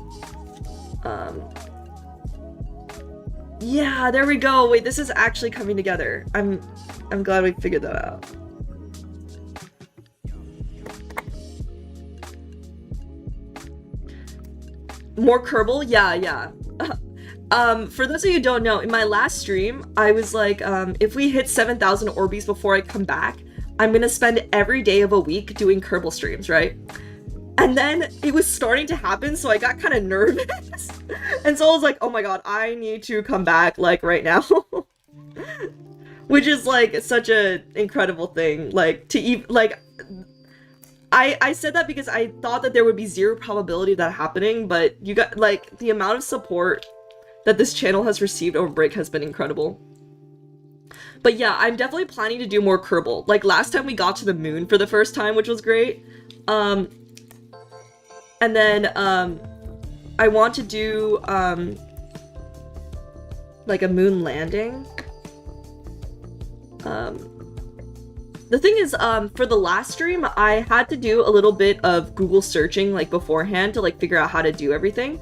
Yeah, there we go. Wait, this is actually coming together. I'm glad we figured that out. More Kerbal? Yeah. For those of you who don't know, in my last stream, I was like, if we hit 7,000 Orbeez before I come back, I'm gonna spend every day of a week doing Kerbal streams, right? And then it was starting to happen, so I got kind of nervous. And so I was like, oh my god, I need to come back, like, right now. Which is, like, such an incredible thing. Like, to even, like... I said that because I thought that there would be zero probability of that happening, but you got, like, the amount of support that this channel has received over break has been incredible. But yeah, I'm definitely planning to do more Kerbal. Like, last time we got to the moon for the first time, which was great. And then, I want to do, like, a moon landing. The thing is, for the last stream, I had to do a little bit of Google searching, like, beforehand to, like, figure out how to do everything.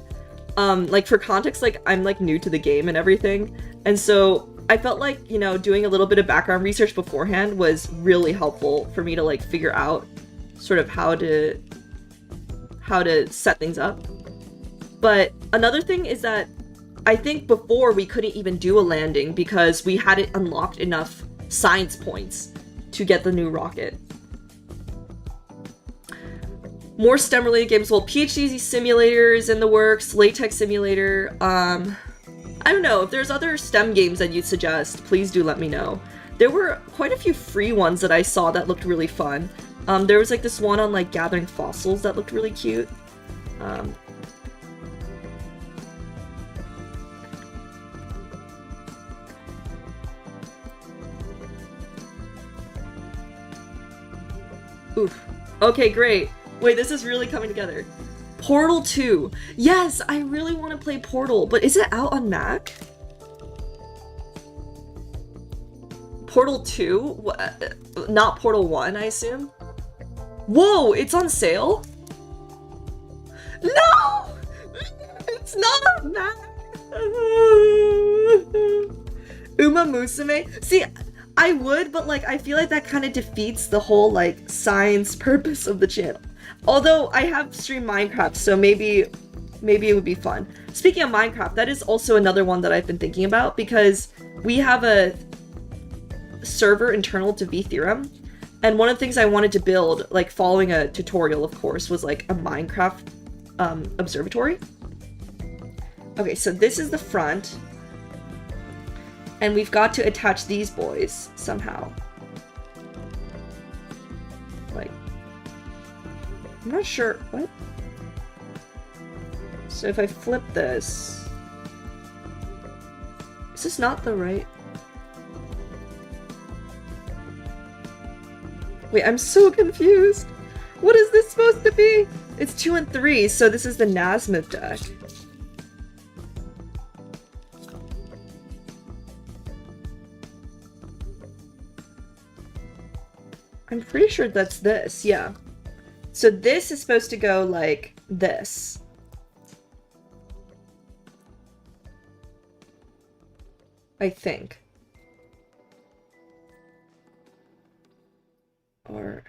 Like, for context, like, I'm, like, new to the game and everything. And so I felt like, you know, doing a little bit of background research beforehand was really helpful for me to, like, figure out sort of how to how to set things up. But another thing is that I think before we couldn't even do a landing because we hadn't unlocked enough science points to get the new rocket. More STEM-related games. Well, PhD Simulator is in the works, LaTeX Simulator. I don't know, if there's other STEM games that you'd suggest, please do let me know. There were quite a few free ones that I saw that looked really fun. There was like this one on like gathering fossils that looked really cute. Oof. Okay, great. Wait, this is really coming together. Portal 2. Yes, I really want to play Portal, but is it out on Mac? Portal 2? What? Not Portal 1, I assume? Whoa, it's on sale? No! It's not on Mac! Umamusume? See, I would, but like, I feel like that kind of defeats the whole like science purpose of the channel. Although I have streamed Minecraft, so maybe it would be fun. Speaking of Minecraft, that is also another one that I've been thinking about because we have a server internal to Vtheorem, and one of the things I wanted to build, like following a tutorial, of course, was like a Minecraft observatory. Okay, so this is the front. And we've got to attach these boys somehow. Like, I'm not sure, what? So if I flip this, is this not the right? Wait, I'm so confused. What is this supposed to be? It's 2 and 3, so this is the Nasmith deck. I'm pretty sure that's this, yeah. So this is supposed to go like this. I think. Or...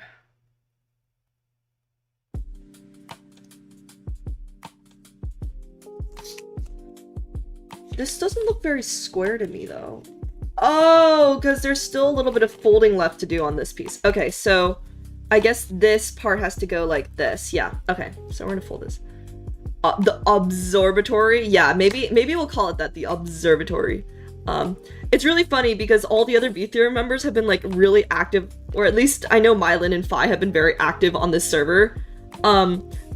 This doesn't look very square to me, though. Oh, because there's still a little bit of folding left to do on this piece. Okay, so I guess this part has to go like this. Yeah, okay. So we're gonna fold this. The observatory? Yeah, maybe we'll call it that, the observatory. It's really funny because all the other Vtheorem members have been like really active, or at least I know Mylan and Phi have been very active on this server.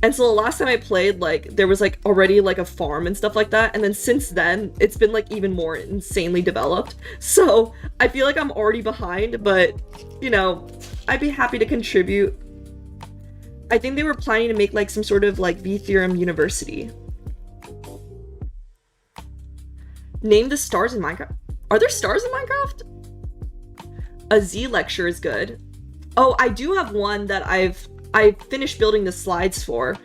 And so the last time I played, like, there was like already like a farm and stuff like that, and then since then it's been like even more insanely developed. So I feel like I'm already behind, but you know, I'd be happy to contribute. I think they were planning to make like some sort of like Vtheorem university. Name the stars in Minecraft. Are there stars in Minecraft? A Z lecture is good. Oh, I do have one that I finished building the slides for.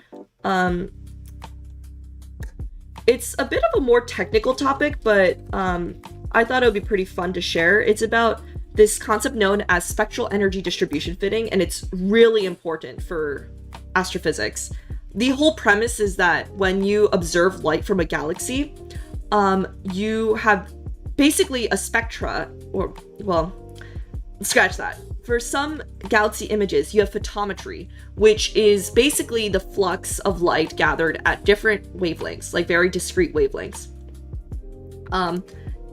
It's a bit of a more technical topic, but I thought it would be pretty fun to share. It's about this concept known as spectral energy distribution fitting, and it's really important for astrophysics. The whole premise is that when you observe light from a galaxy, you have basically a spectra, or, well, scratch that. For some galaxy images, you have photometry, which is basically the flux of light gathered at different wavelengths, like very discrete wavelengths.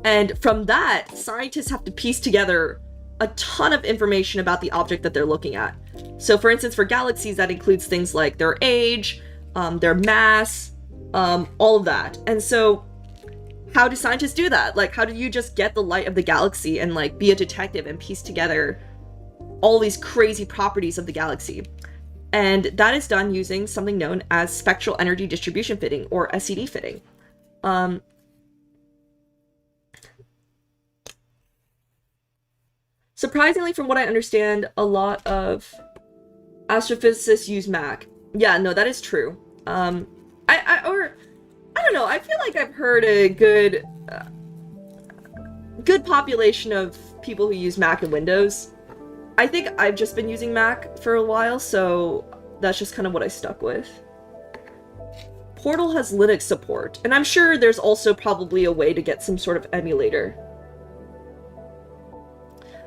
And from that, scientists have to piece together a ton of information about the object that they're looking at. So for instance, for galaxies, that includes things like their age, their mass, all of that. And so how do scientists do that? Like, how do you just get the light of the galaxy and like be a detective and piece together all these crazy properties of the galaxy? And that is done using something known as spectral energy distribution fitting, or SED fitting. Surprisingly, from what I understand, a lot of astrophysicists use Mac. Yeah, no, that is true. I don't know, I feel like I've heard a good population of people who use Mac and Windows. I think I've just been using Mac for a while, so that's just kind of what I stuck with. Portal has Linux support, and I'm sure there's also probably a way to get some sort of emulator.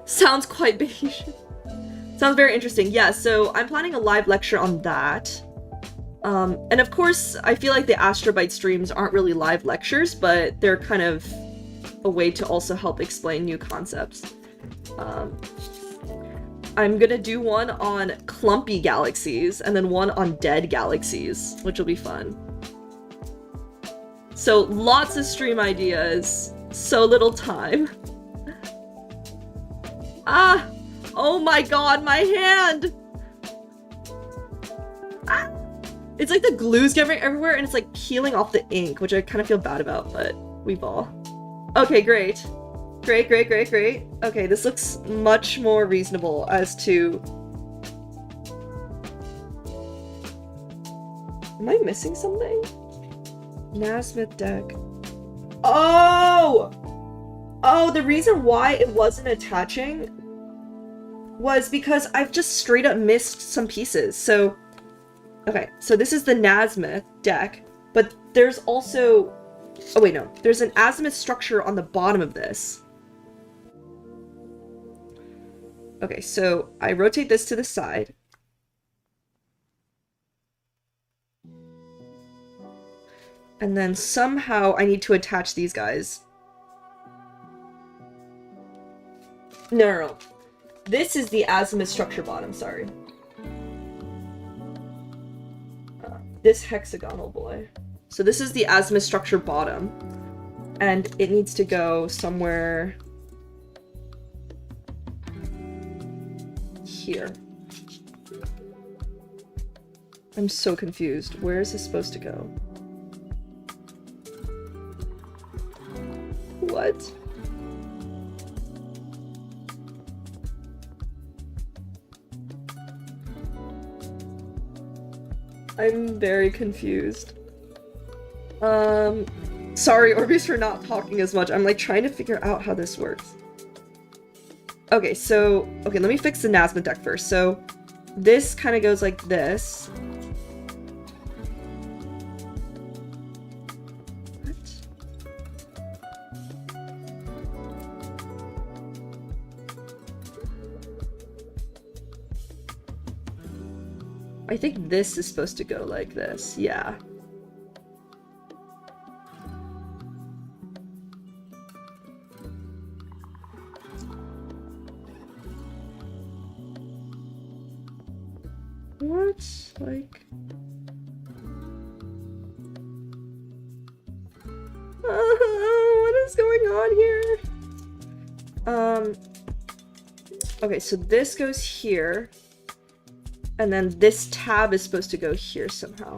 Sounds quite beige. Sounds very interesting. Yeah, so I'm planning a live lecture on that. And of course, I feel like the Astrobyte streams aren't really live lectures, but they're kind of a way to also help explain new concepts. I'm gonna do one on clumpy galaxies, and then one on dead galaxies, which will be fun. So lots of stream ideas, so little time. Ah! Oh my god, my hand! Ah! It's like the glue's getting everywhere and it's like peeling off the ink, which I kind of feel bad about, but we ball. Okay, great. Great, great, great, great. Okay, this looks much more reasonable as to... Am I missing something? Nasmith deck. Oh! Oh, the reason why it wasn't attaching was because I've just straight up missed some pieces. So, okay, so this is the Nasmith deck, but there's also... Oh wait, no. There's an azimuth structure on the bottom of this. Okay, so I rotate this to the side. And then somehow I need to attach these guys. No, no, no. This is the azimuth structure bottom, sorry. This hexagonal boy. So this is the azimuth structure bottom. And it needs to go somewhere... here. I'm so confused. Where is this supposed to go? What? I'm very confused. Sorry, Orbeez, for not talking as much. I'm like trying to figure out how this works. Okay, so, okay, let me fix the Nasmith deck first. So, this kind of goes like this. What? I think this is supposed to go like this, yeah. What? Like... what is going on here? Okay, so this goes here. And then this tab is supposed to go here somehow.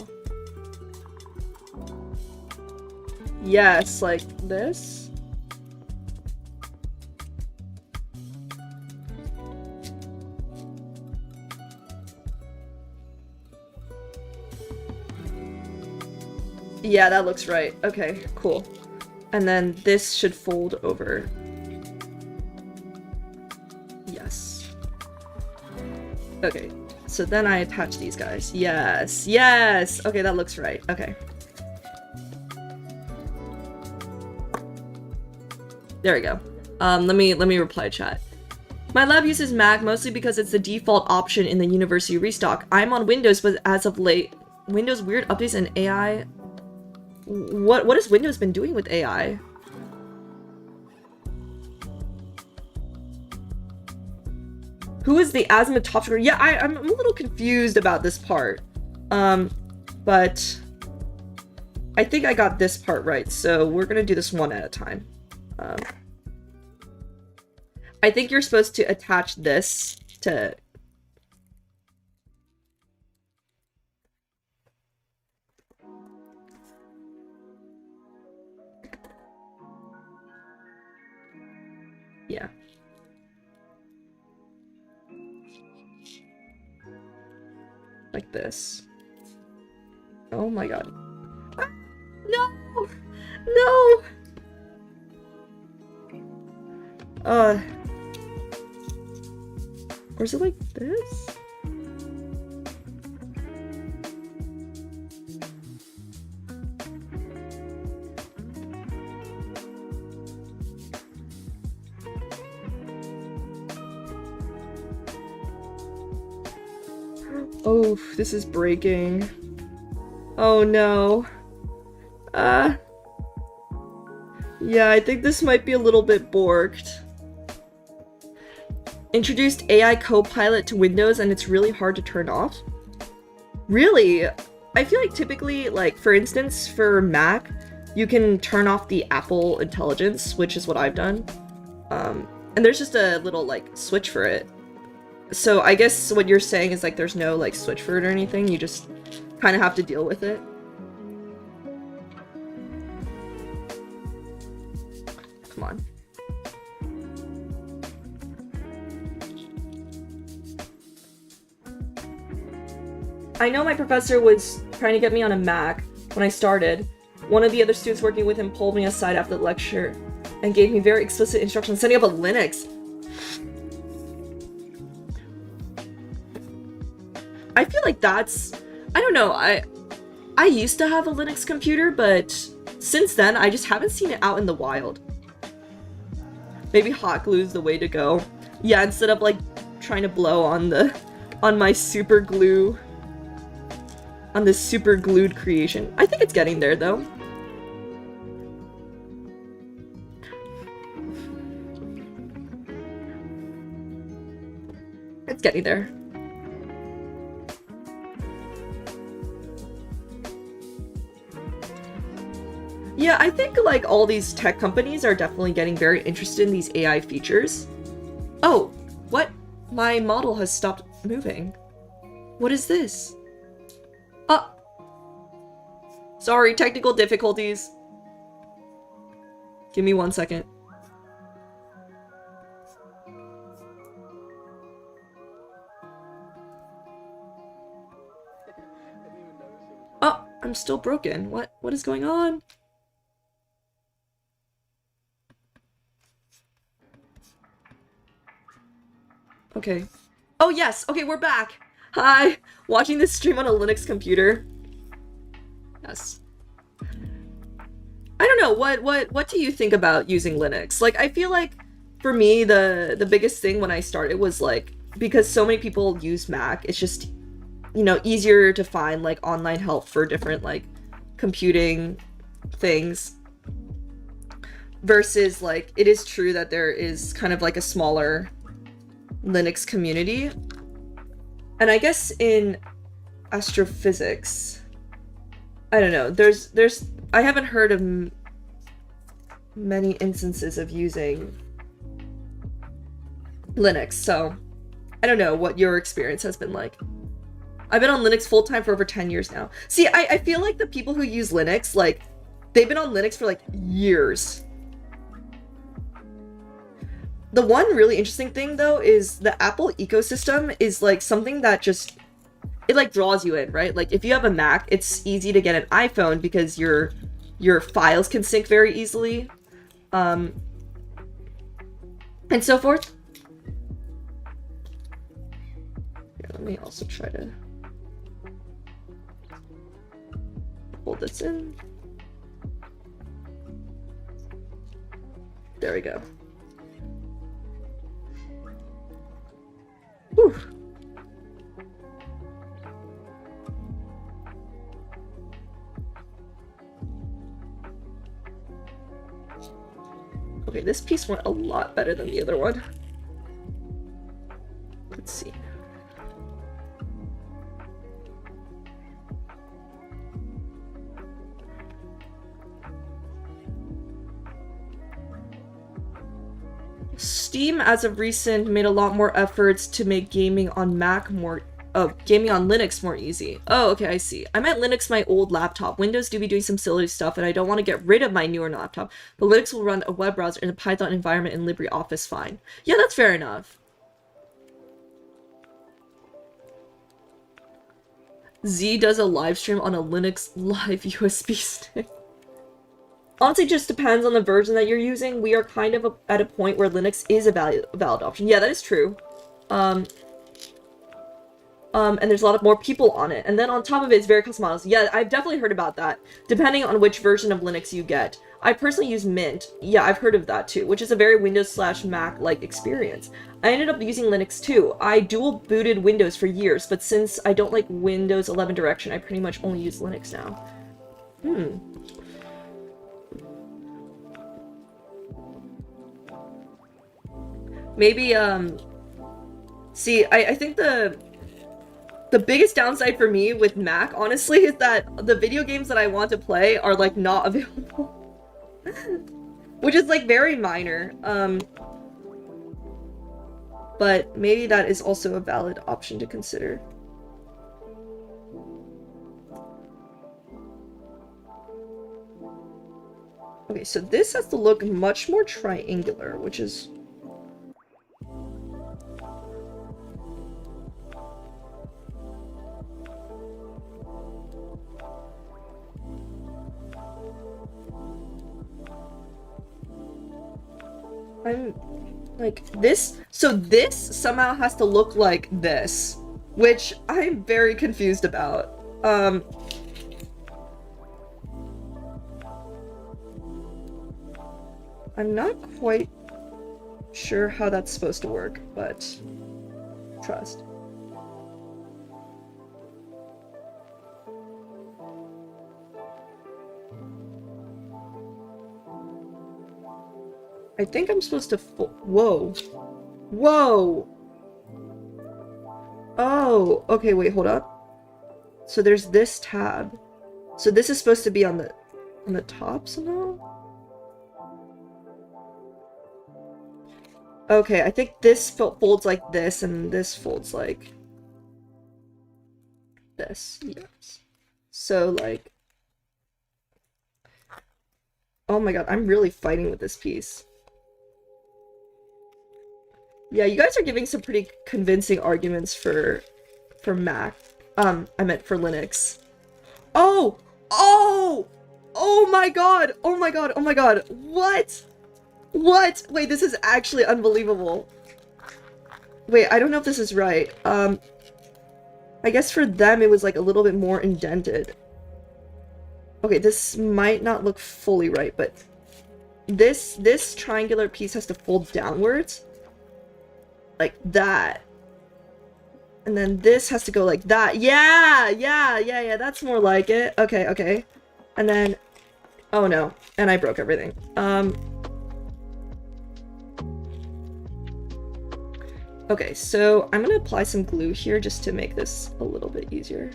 Yes, like this. Yeah, that looks right. Okay, cool. And then this should fold over. Yes. Okay. So then I attach these guys. Yes, yes! Okay, that looks right. Okay. There we go. Let me reply chat. My lab uses Mac mostly because it's the default option in the university restock. I'm on Windows, but as of late, Windows weird updates and AI. What has Windows been doing with AI? Who is the azimuth top sugar? Yeah, I'm a little confused about this part. But I think I got this part right, so we're gonna do this one at a time. I think you're supposed to attach this to... Yeah. Like this. Oh my god. Ah, no! No! Or is it like this? Oh, this is breaking. Oh no. Yeah, I think this might be a little bit borked. Introduced AI Copilot to Windows and it's really hard to turn off. Really? I feel like typically, like, for instance, for Mac, you can turn off the Apple Intelligence, which is what I've done. And there's just a little, like, switch for it. So I guess what you're saying is, like, there's no, like, switch for it or anything. You just kind of have to deal with it. Come on. I know my professor was trying to get me on a Mac when I started. One of the other students working with him pulled me aside after the lecture and gave me very explicit instructions setting up a Linux. I feel like that's... I don't know, I used to have a Linux computer, but since then, I just haven't seen it out in the wild. Maybe hot glue is the way to go. Yeah, instead of, like, trying to blow on my super glue... on this super glued creation. I think it's getting there, though. It's getting there. Yeah, I think, like, all these tech companies are definitely getting very interested in these AI features. Oh, what? My model has stopped moving. What is this? Sorry, technical difficulties. Give me 1 second. Oh, I'm still broken. What is going on? Okay. Oh yes, okay, we're back. Hi, watching this stream on a Linux computer. Yes. I don't know, what do you think about using Linux? Like, I feel like, for me, the biggest thing when I started was, like, because so many people use Mac, it's just, you know, easier to find, like, online help for different, like, computing things. Versus, like, it is true that there is kind of, like, a smaller Linux community. And I guess in astrophysics... I don't know, I haven't heard of many instances of using Linux, so I don't know what your experience has been like. I've been on Linux full-time for over 10 years now. See, I feel like the people who use Linux, like, they've been on Linux for, like, years. The one really interesting thing, though, is the Apple ecosystem is, like, something that just... it, like, draws you in, right? Like, if you have a Mac, it's easy to get an iPhone because your files can sync very easily. And so forth. Here, let me also try to hold this in. There we go. Whew. Okay, this piece went a lot better than the other one. Let's see. Steam, as of recent, made a lot more efforts to make gaming on Mac more gaming on Linux more easy. Oh, okay, I see. I meant Linux, my old laptop. Windows do be doing some silly stuff, and I don't want to get rid of my newer laptop, but Linux will run a web browser in a Python environment in LibreOffice fine. Yeah, that's fair enough. Z does a live stream on a Linux live USB stick. Honestly, just depends on the version that you're using. We are kind of at a point where Linux is a valid option. Yeah, that is true. And there's a lot of more people on it. And then on top of it, it's very customized. Yeah, I've definitely heard about that. Depending on which version of Linux you get. I personally use Mint. Yeah, I've heard of that too, which is a very Windows/Mac-like experience. I ended up using Linux too. I dual booted Windows for years, but since I don't like Windows 11 direction, I pretty much only use Linux now. Maybe, see, I think the biggest downside for me with Mac, honestly, is that the video games that I want to play are, like, not available. Which is, like, very minor. But maybe that is also a valid option to consider. Okay, so this has to look much more triangular, which is... I'm like this, so this somehow has to look like this, which I'm very confused about. I'm not quite sure how that's supposed to work, but trust. I think I'm supposed to whoa. Whoa! Oh, okay, wait, hold up. So there's this tab. So this is supposed to be on the top somehow? Okay, I think this folds like this, and this folds like this. Yes. So, like... Oh my god, I'm really fighting with this piece. Yeah, you guys are giving some pretty convincing arguments for Mac. I meant for Linux. Oh! Oh! Oh my god! Oh my god! Oh my god! What? What? Wait, this is actually unbelievable. Wait, I don't know if this is right. I guess for them it was like a little bit more indented. Okay, this might not look fully right, but this triangular piece has to fold downwards. Like that. And then this has to go like that. Yeah, that's more like it. Okay, okay. And then, oh no, and I broke everything. Okay, so I'm gonna apply some glue here just to make this a little bit easier.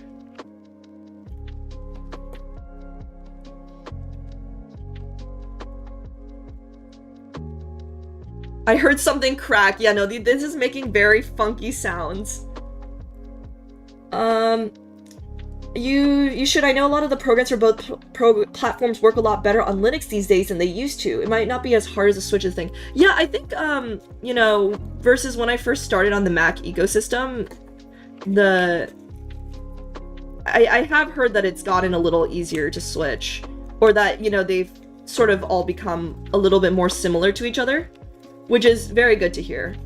I heard something crack. Yeah, no, this is making very funky sounds. You should. I know a lot of the programs for both platforms work a lot better on Linux these days than they used to. It might not be as hard as a switches thing. Yeah, I think, you know, versus when I first started on the Mac ecosystem, I have heard that it's gotten a little easier to switch, or that, you know, they've sort of all become a little bit more similar to each other, which is very good to hear.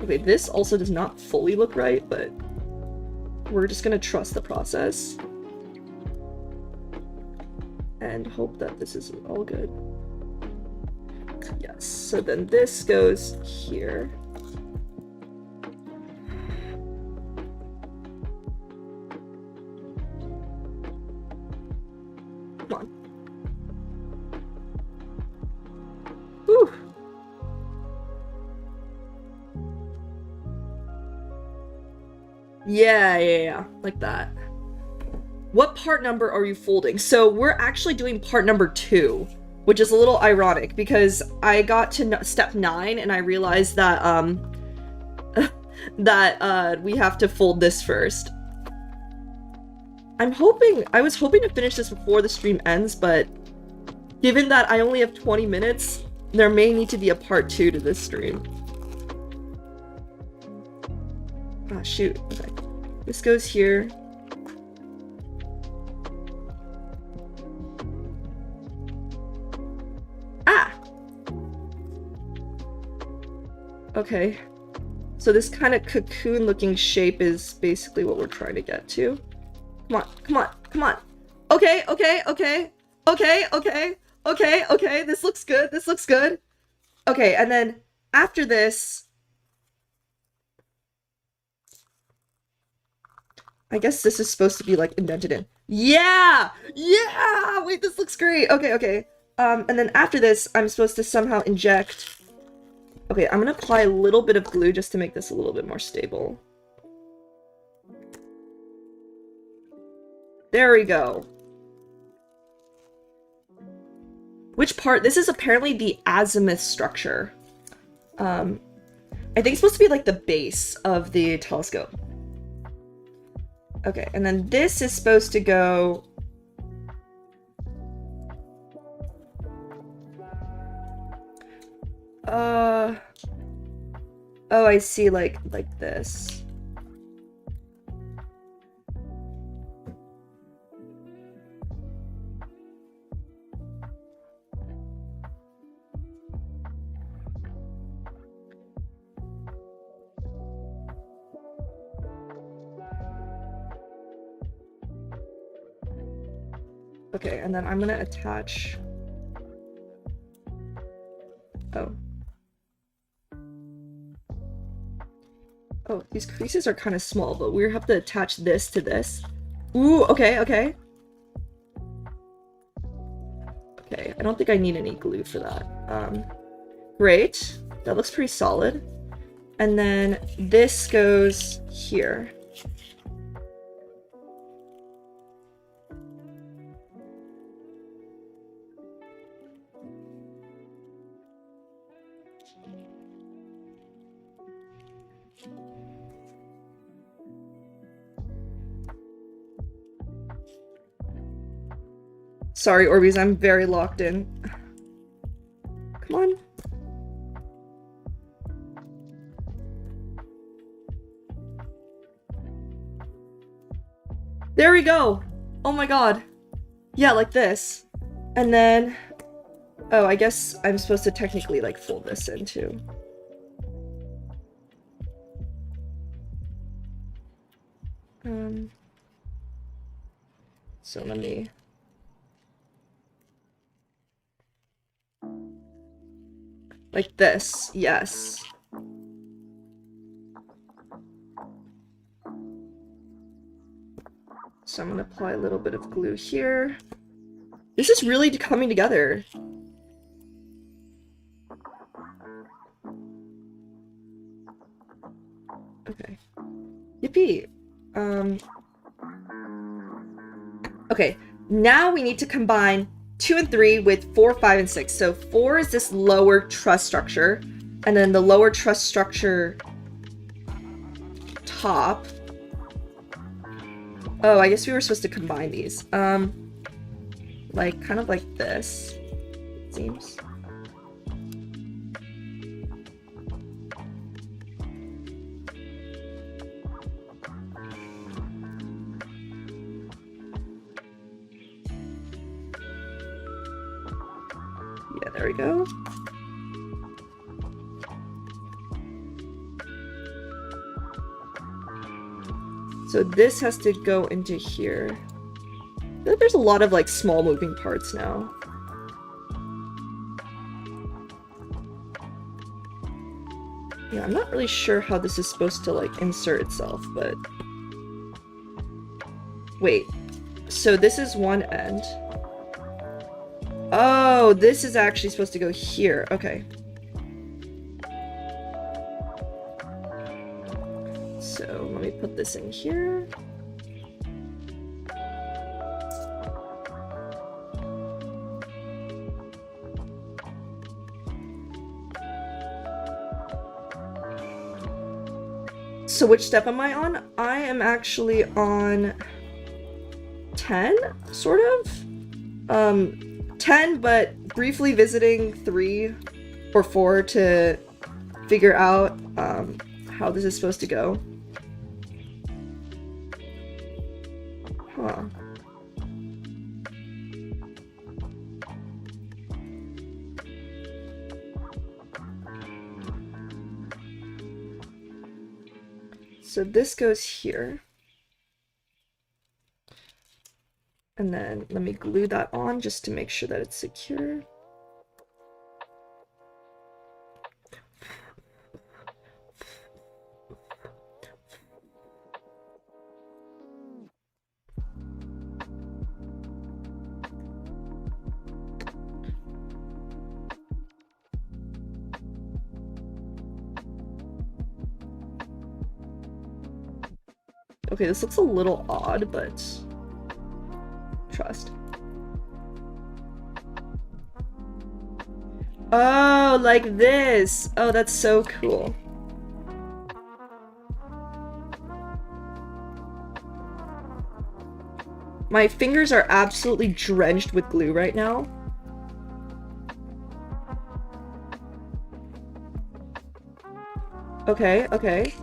Okay, this also does not fully look right, but we're just gonna trust the process and hope that this is all good. Yes, so then this goes here. Come on. Whew. Yeah, like that. What part number are you folding? So we're actually doing part number 2, which is a little ironic because I got to step 9 and I realized that we have to fold this first. I was hoping to finish this before the stream ends, but given that I only have 20 minutes, there may need to be a part 2 to this stream. Ah, shoot. Okay. This goes here. Ah! Okay. So this kind of cocoon looking shape is basically what we're trying to get to. Come on, come on, come on. Okay, okay, okay. Okay, okay, okay, okay. This looks good. This looks good. Okay, and then after this, I guess this is supposed to be like indented in. Yeah! Yeah! Wait, this looks great. Okay, okay. And then after this, I'm supposed to somehow inject. Okay, I'm gonna apply a little bit of glue just to make this a little bit more stable. There we go. Which part? This is apparently the azimuth structure. I think it's supposed to be like the base of the telescope. Okay, and then this is supposed to go... Oh, I see, like this. Okay, and then I'm gonna attach... Oh. Oh, these creases are kind of small, but we have to attach this to this. Ooh, okay, okay. Okay, I don't think I need any glue for that. Great. That looks pretty solid. And then this goes here. Sorry, Orbeez, I'm very locked in. Come on. There we go! Oh my god. Yeah, like this. And then... Oh, I guess I'm supposed to technically, like, fold this in, too. So let me... Like this, yes. So I'm gonna apply a little bit of glue here. This is really coming together. Okay. Yippee. Okay, now we need to combine 2 and 3 with 4, 5, and 6. So 4 is this lower truss structure, and then the lower truss structure top. Oh, I guess we were supposed to combine these. Like, kind of like this, it seems. Yeah, there we go. So this has to go into here. I feel like there's a lot of like small moving parts now. Yeah, I'm not really sure how this is supposed to like insert itself, but... Wait, so this is one end. Oh, this is actually supposed to go here. Okay. So let me put this in here. So which step am I on? I am actually on 10, sort of. 10, but briefly visiting 3 or 4 to figure out how this is supposed to go. Huh. So this goes here. And then let me glue that on just to make sure that it's secure. Okay, this looks a little odd, but trust. Oh, like this. Oh, that's so cool. My fingers are absolutely drenched with glue right now. Okay, okay.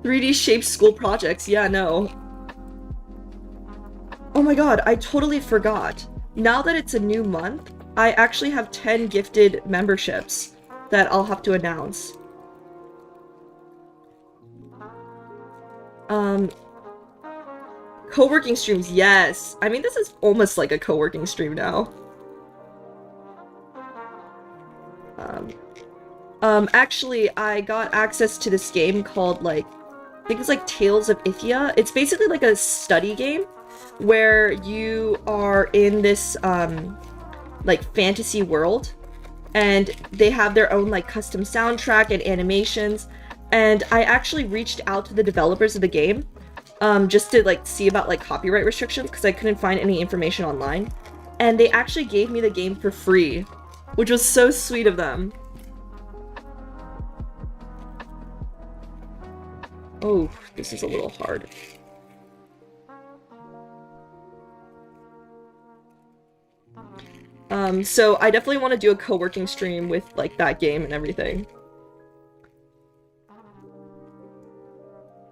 3D shaped school projects, yeah, no. Oh my god, I totally forgot. Now that it's a new month, I actually have 10 gifted memberships that I'll have to announce. Co-working streams, yes. I mean, this is almost like a co-working stream now. Actually, I got access to this game called, like, I think it's like Tales of Ithia. It's basically like a study game where you are in this, like, fantasy world, and they have their own, like, custom soundtrack and animations, and I actually reached out to the developers of the game, just to, like, see about, like, copyright restrictions, because I couldn't find any information online, and they actually gave me the game for free, which was so sweet of them. Oh, this is a little hard. So I definitely want to do a co-working stream with, like, that game and everything.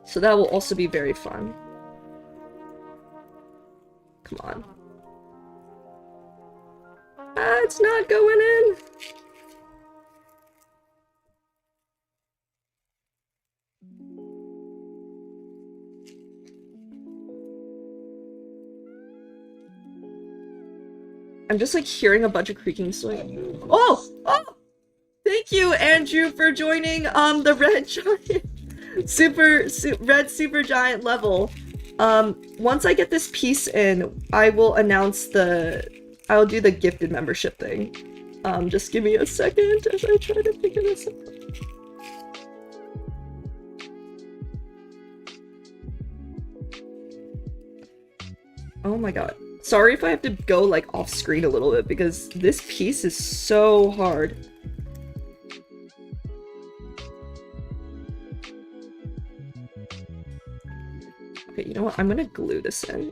So that will also be very fun. Come on. Ah, it's not going in! I'm just, like, hearing a bunch of creaking swing. Oh! Oh! Thank you, Andrew, for joining, the red giant, red super giant level. Once I get this piece in, I will announce I'll do the gifted membership thing. Just give me a second as I try to figure this out. Oh my god. Sorry if I have to go, like, off screen a little bit, because this piece is so hard. Okay, you know what? I'm gonna glue this in.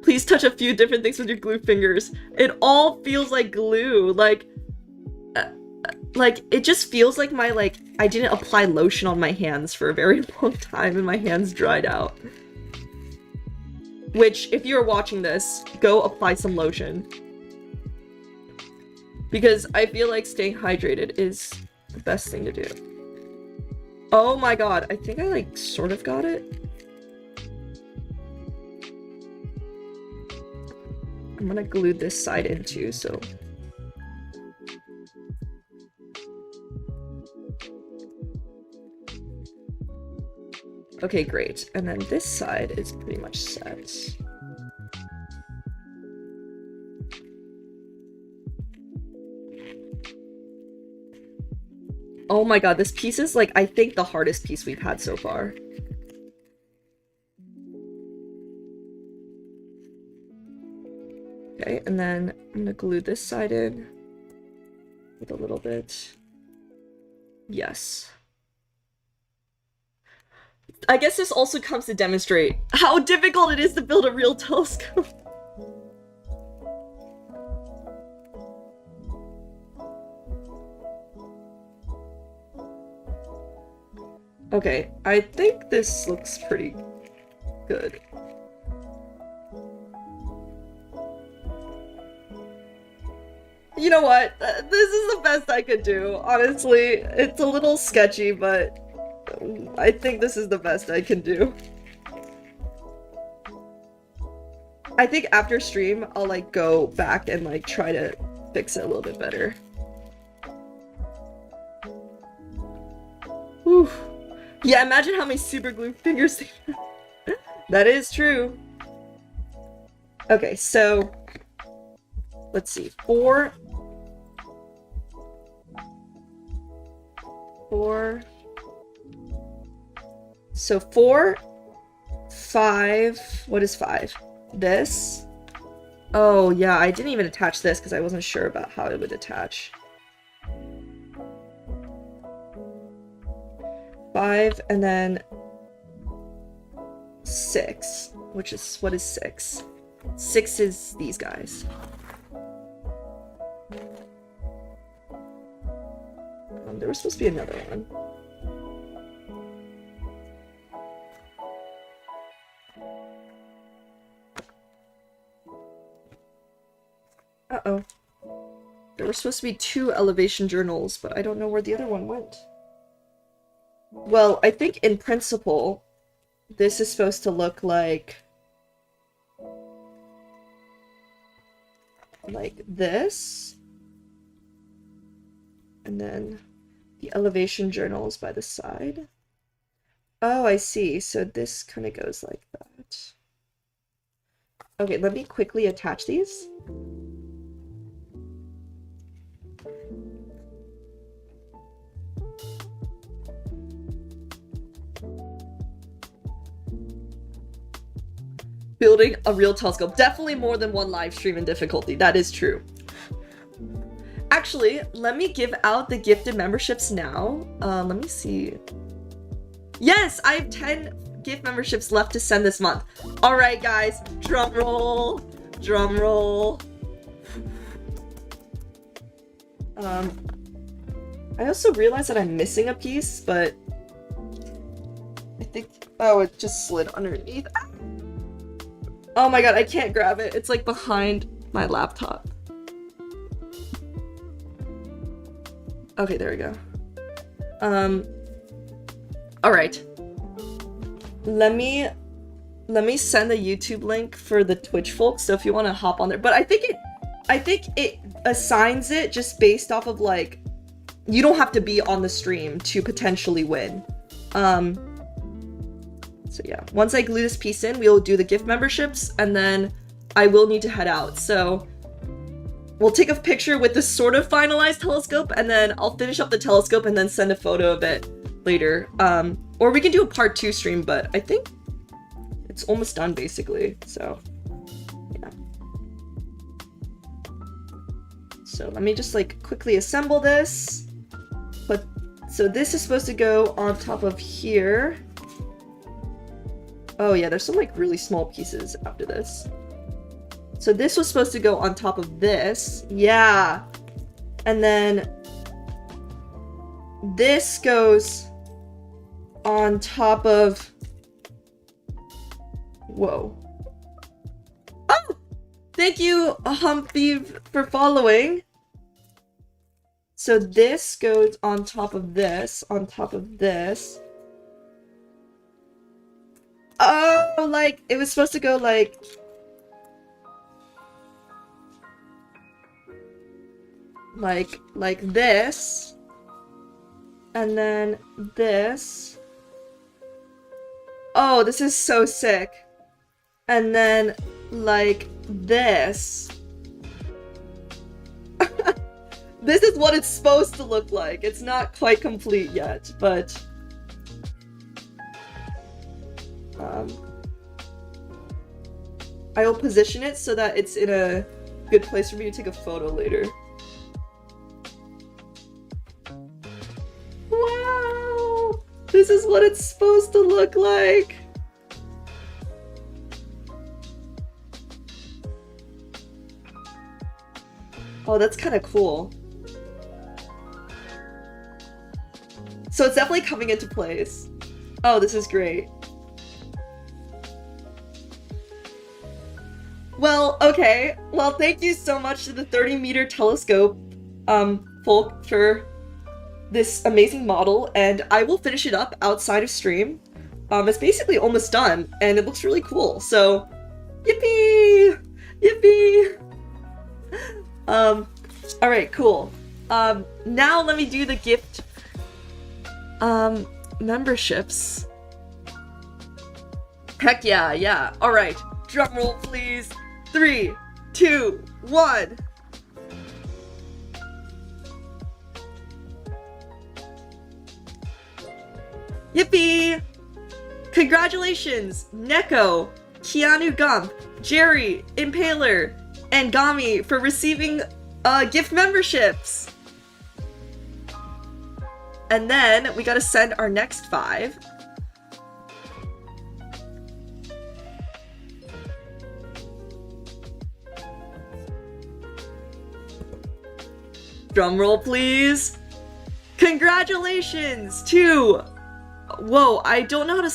Please touch a few different things with your glue fingers. It all feels like glue. Like, it just feels like I didn't apply lotion on my hands for a very long time and my hands dried out. Which, if you're watching this, go apply some lotion. Because I feel like staying hydrated is the best thing to do. Oh my god, I think I, like, sort of got it. I'm gonna glue this side in too, so... Okay, great. And then this side is pretty much set. Oh my god, this piece is, like, I think the hardest piece we've had so far. Okay, and then I'm gonna glue this side in with a little bit. Yes. I guess this also comes to demonstrate how difficult it is to build a real telescope. Okay, I think this looks pretty good. You know what? This is the best I could do. Honestly, it's a little sketchy, but I think this is the best I can do. I think after stream, I'll like go back and like try to fix it a little bit better. Whew. Yeah, imagine how many super glue fingers they have. That is true. Okay, so let's see. Four. So 4, 5. What is 5? This. Oh yeah, I didn't even attach this because I wasn't sure about how it would attach. 5 and then 6, which is, what is 6? 6 is these guys. There was supposed to be another one. Uh-oh. There were supposed to be 2 elevation journals, but I don't know where the other one went. Well, I think in principle, this is supposed to look like this. And then the elevation journals by the side. Oh, I see. So this kind of goes like that. Okay, let me quickly attach these. Building a real telescope. Definitely more than one live stream in difficulty. That is true. Actually, let me give out the gifted memberships now. Let me see. Yes, I have 10 gift memberships left to send this month. All right, guys. Drum roll. Drum roll. I also realized that I'm missing a piece, but I think... Oh, it just slid underneath. Ah! Oh my god, I can't grab it. It's like behind my laptop. Okay, there we go. Alright. Let me send the YouTube link for the Twitch folks, so if you want to hop on there. But I think it assigns it just based off of like, you don't have to be on the stream to potentially win. So yeah, once I glue this piece in, we'll do the gift memberships, and then I will need to head out. So we'll take a picture with the sort of finalized telescope, and then I'll finish up the telescope and then send a photo of it later. Or we can do a part 2 stream, but I think it's almost done basically, so yeah. So let me just like quickly assemble this. So this is supposed to go on top of here. Oh yeah, there's some like really small pieces after this. So this was supposed to go on top of this. Yeah. And then this goes on top of... Whoa. Oh! Thank you, Humpy, for following. So this goes on top of this, on top of this. Oh, like, it was supposed to go like... Like this. And then this. Oh, this is so sick. And then, like, this. This is what it's supposed to look like. It's not quite complete yet, but... I will position it so that it's in a good place for me to take a photo later. Wow! This is what it's supposed to look like! Oh, that's kind of cool. So it's definitely coming into place. Oh, this is great. Well, okay. Well, thank you so much to the 30-meter telescope, folk, for this amazing model, and I will finish it up outside of stream. It's basically almost done, and it looks really cool, so yippee! Yippee! Alright, cool. Now let me do the gift, memberships. Heck yeah, yeah. Alright, drum roll please. 3, 2, 1. Yippee! Congratulations, Neko, Keanu Gump, Jerry, Impaler, and Gami for receiving gift memberships. And then we gotta send our next 5. Drum roll, please. Congratulations to, whoa, I don't know how to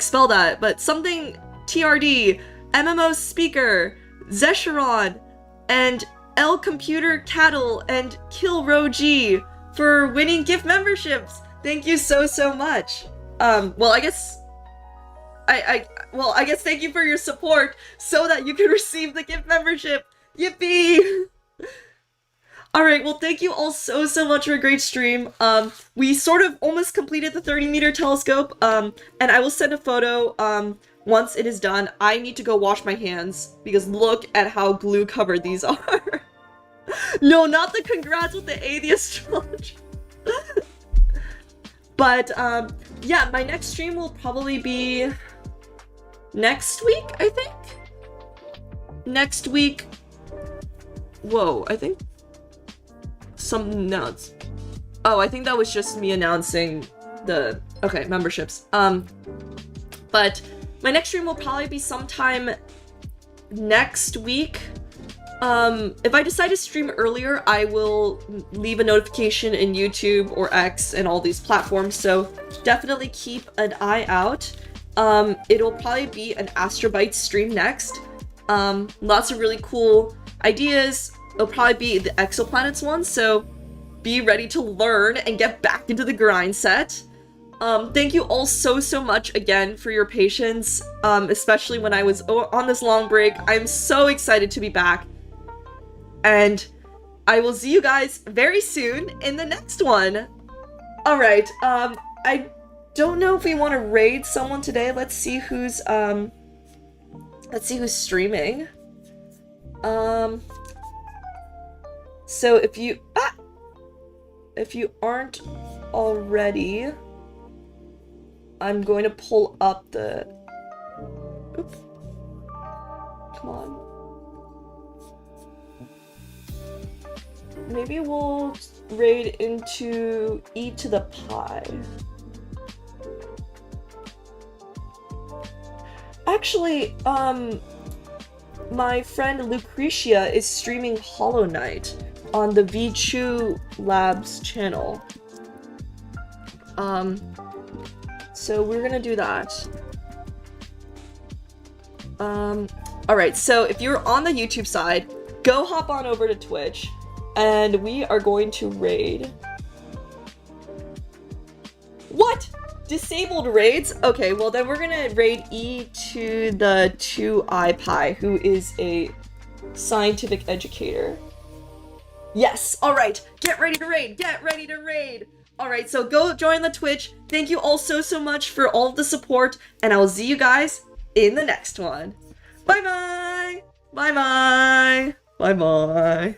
spell that, but something TRD, MMO Speaker, Zesharon, and L Computer Cattle, and Kill Row G for winning gift memberships. Thank you so much. Well, I guess thank you for your support so that you can receive the gift membership. Yippee! Alright, well thank you all so much for a great stream. We sort of almost completed the 30-meter telescope, and I will send a photo, once it is done. I need to go wash my hands, because look at how glue covered these are. No, not the congrats with the A, the astrology. But, yeah, my next stream will probably be next week, I think? Next week. Whoa, I think oh, I think that was just me announcing the, okay, memberships. But my next stream will probably be sometime next week. If I decide to stream earlier, I will leave a notification in YouTube or X and all these platforms, so definitely keep an eye out. It'll probably be an Astrobytes stream next. Lots of really cool ideas. It'll probably be the exoplanets one, so be ready to learn and get back into the grind set. Thank you all so much again for your patience, especially when I was on this long break. I'm so excited to be back. And I will see you guys very soon in the next one. Alright, I don't know if we want to raid someone today. Let's see who's streaming. So if you aren't already, I'm going to pull up the, oops, come on. Maybe we'll raid into E to the pi. Actually, my friend Lucretia is streaming Hollow Knight on the Vtuber Labs channel. So we're gonna do that. Alright, so if you're on the YouTube side, go hop on over to Twitch, and we are going to raid. What? Disabled raids? Okay, well then we're gonna raid E to the 2I Pi, who is a scientific educator. Yes, alright, get ready to raid, get ready to raid! Alright, so go join the Twitch. Thank you all so much for all of the support, and I will see you guys in the next one. Bye bye! Bye bye! Bye bye!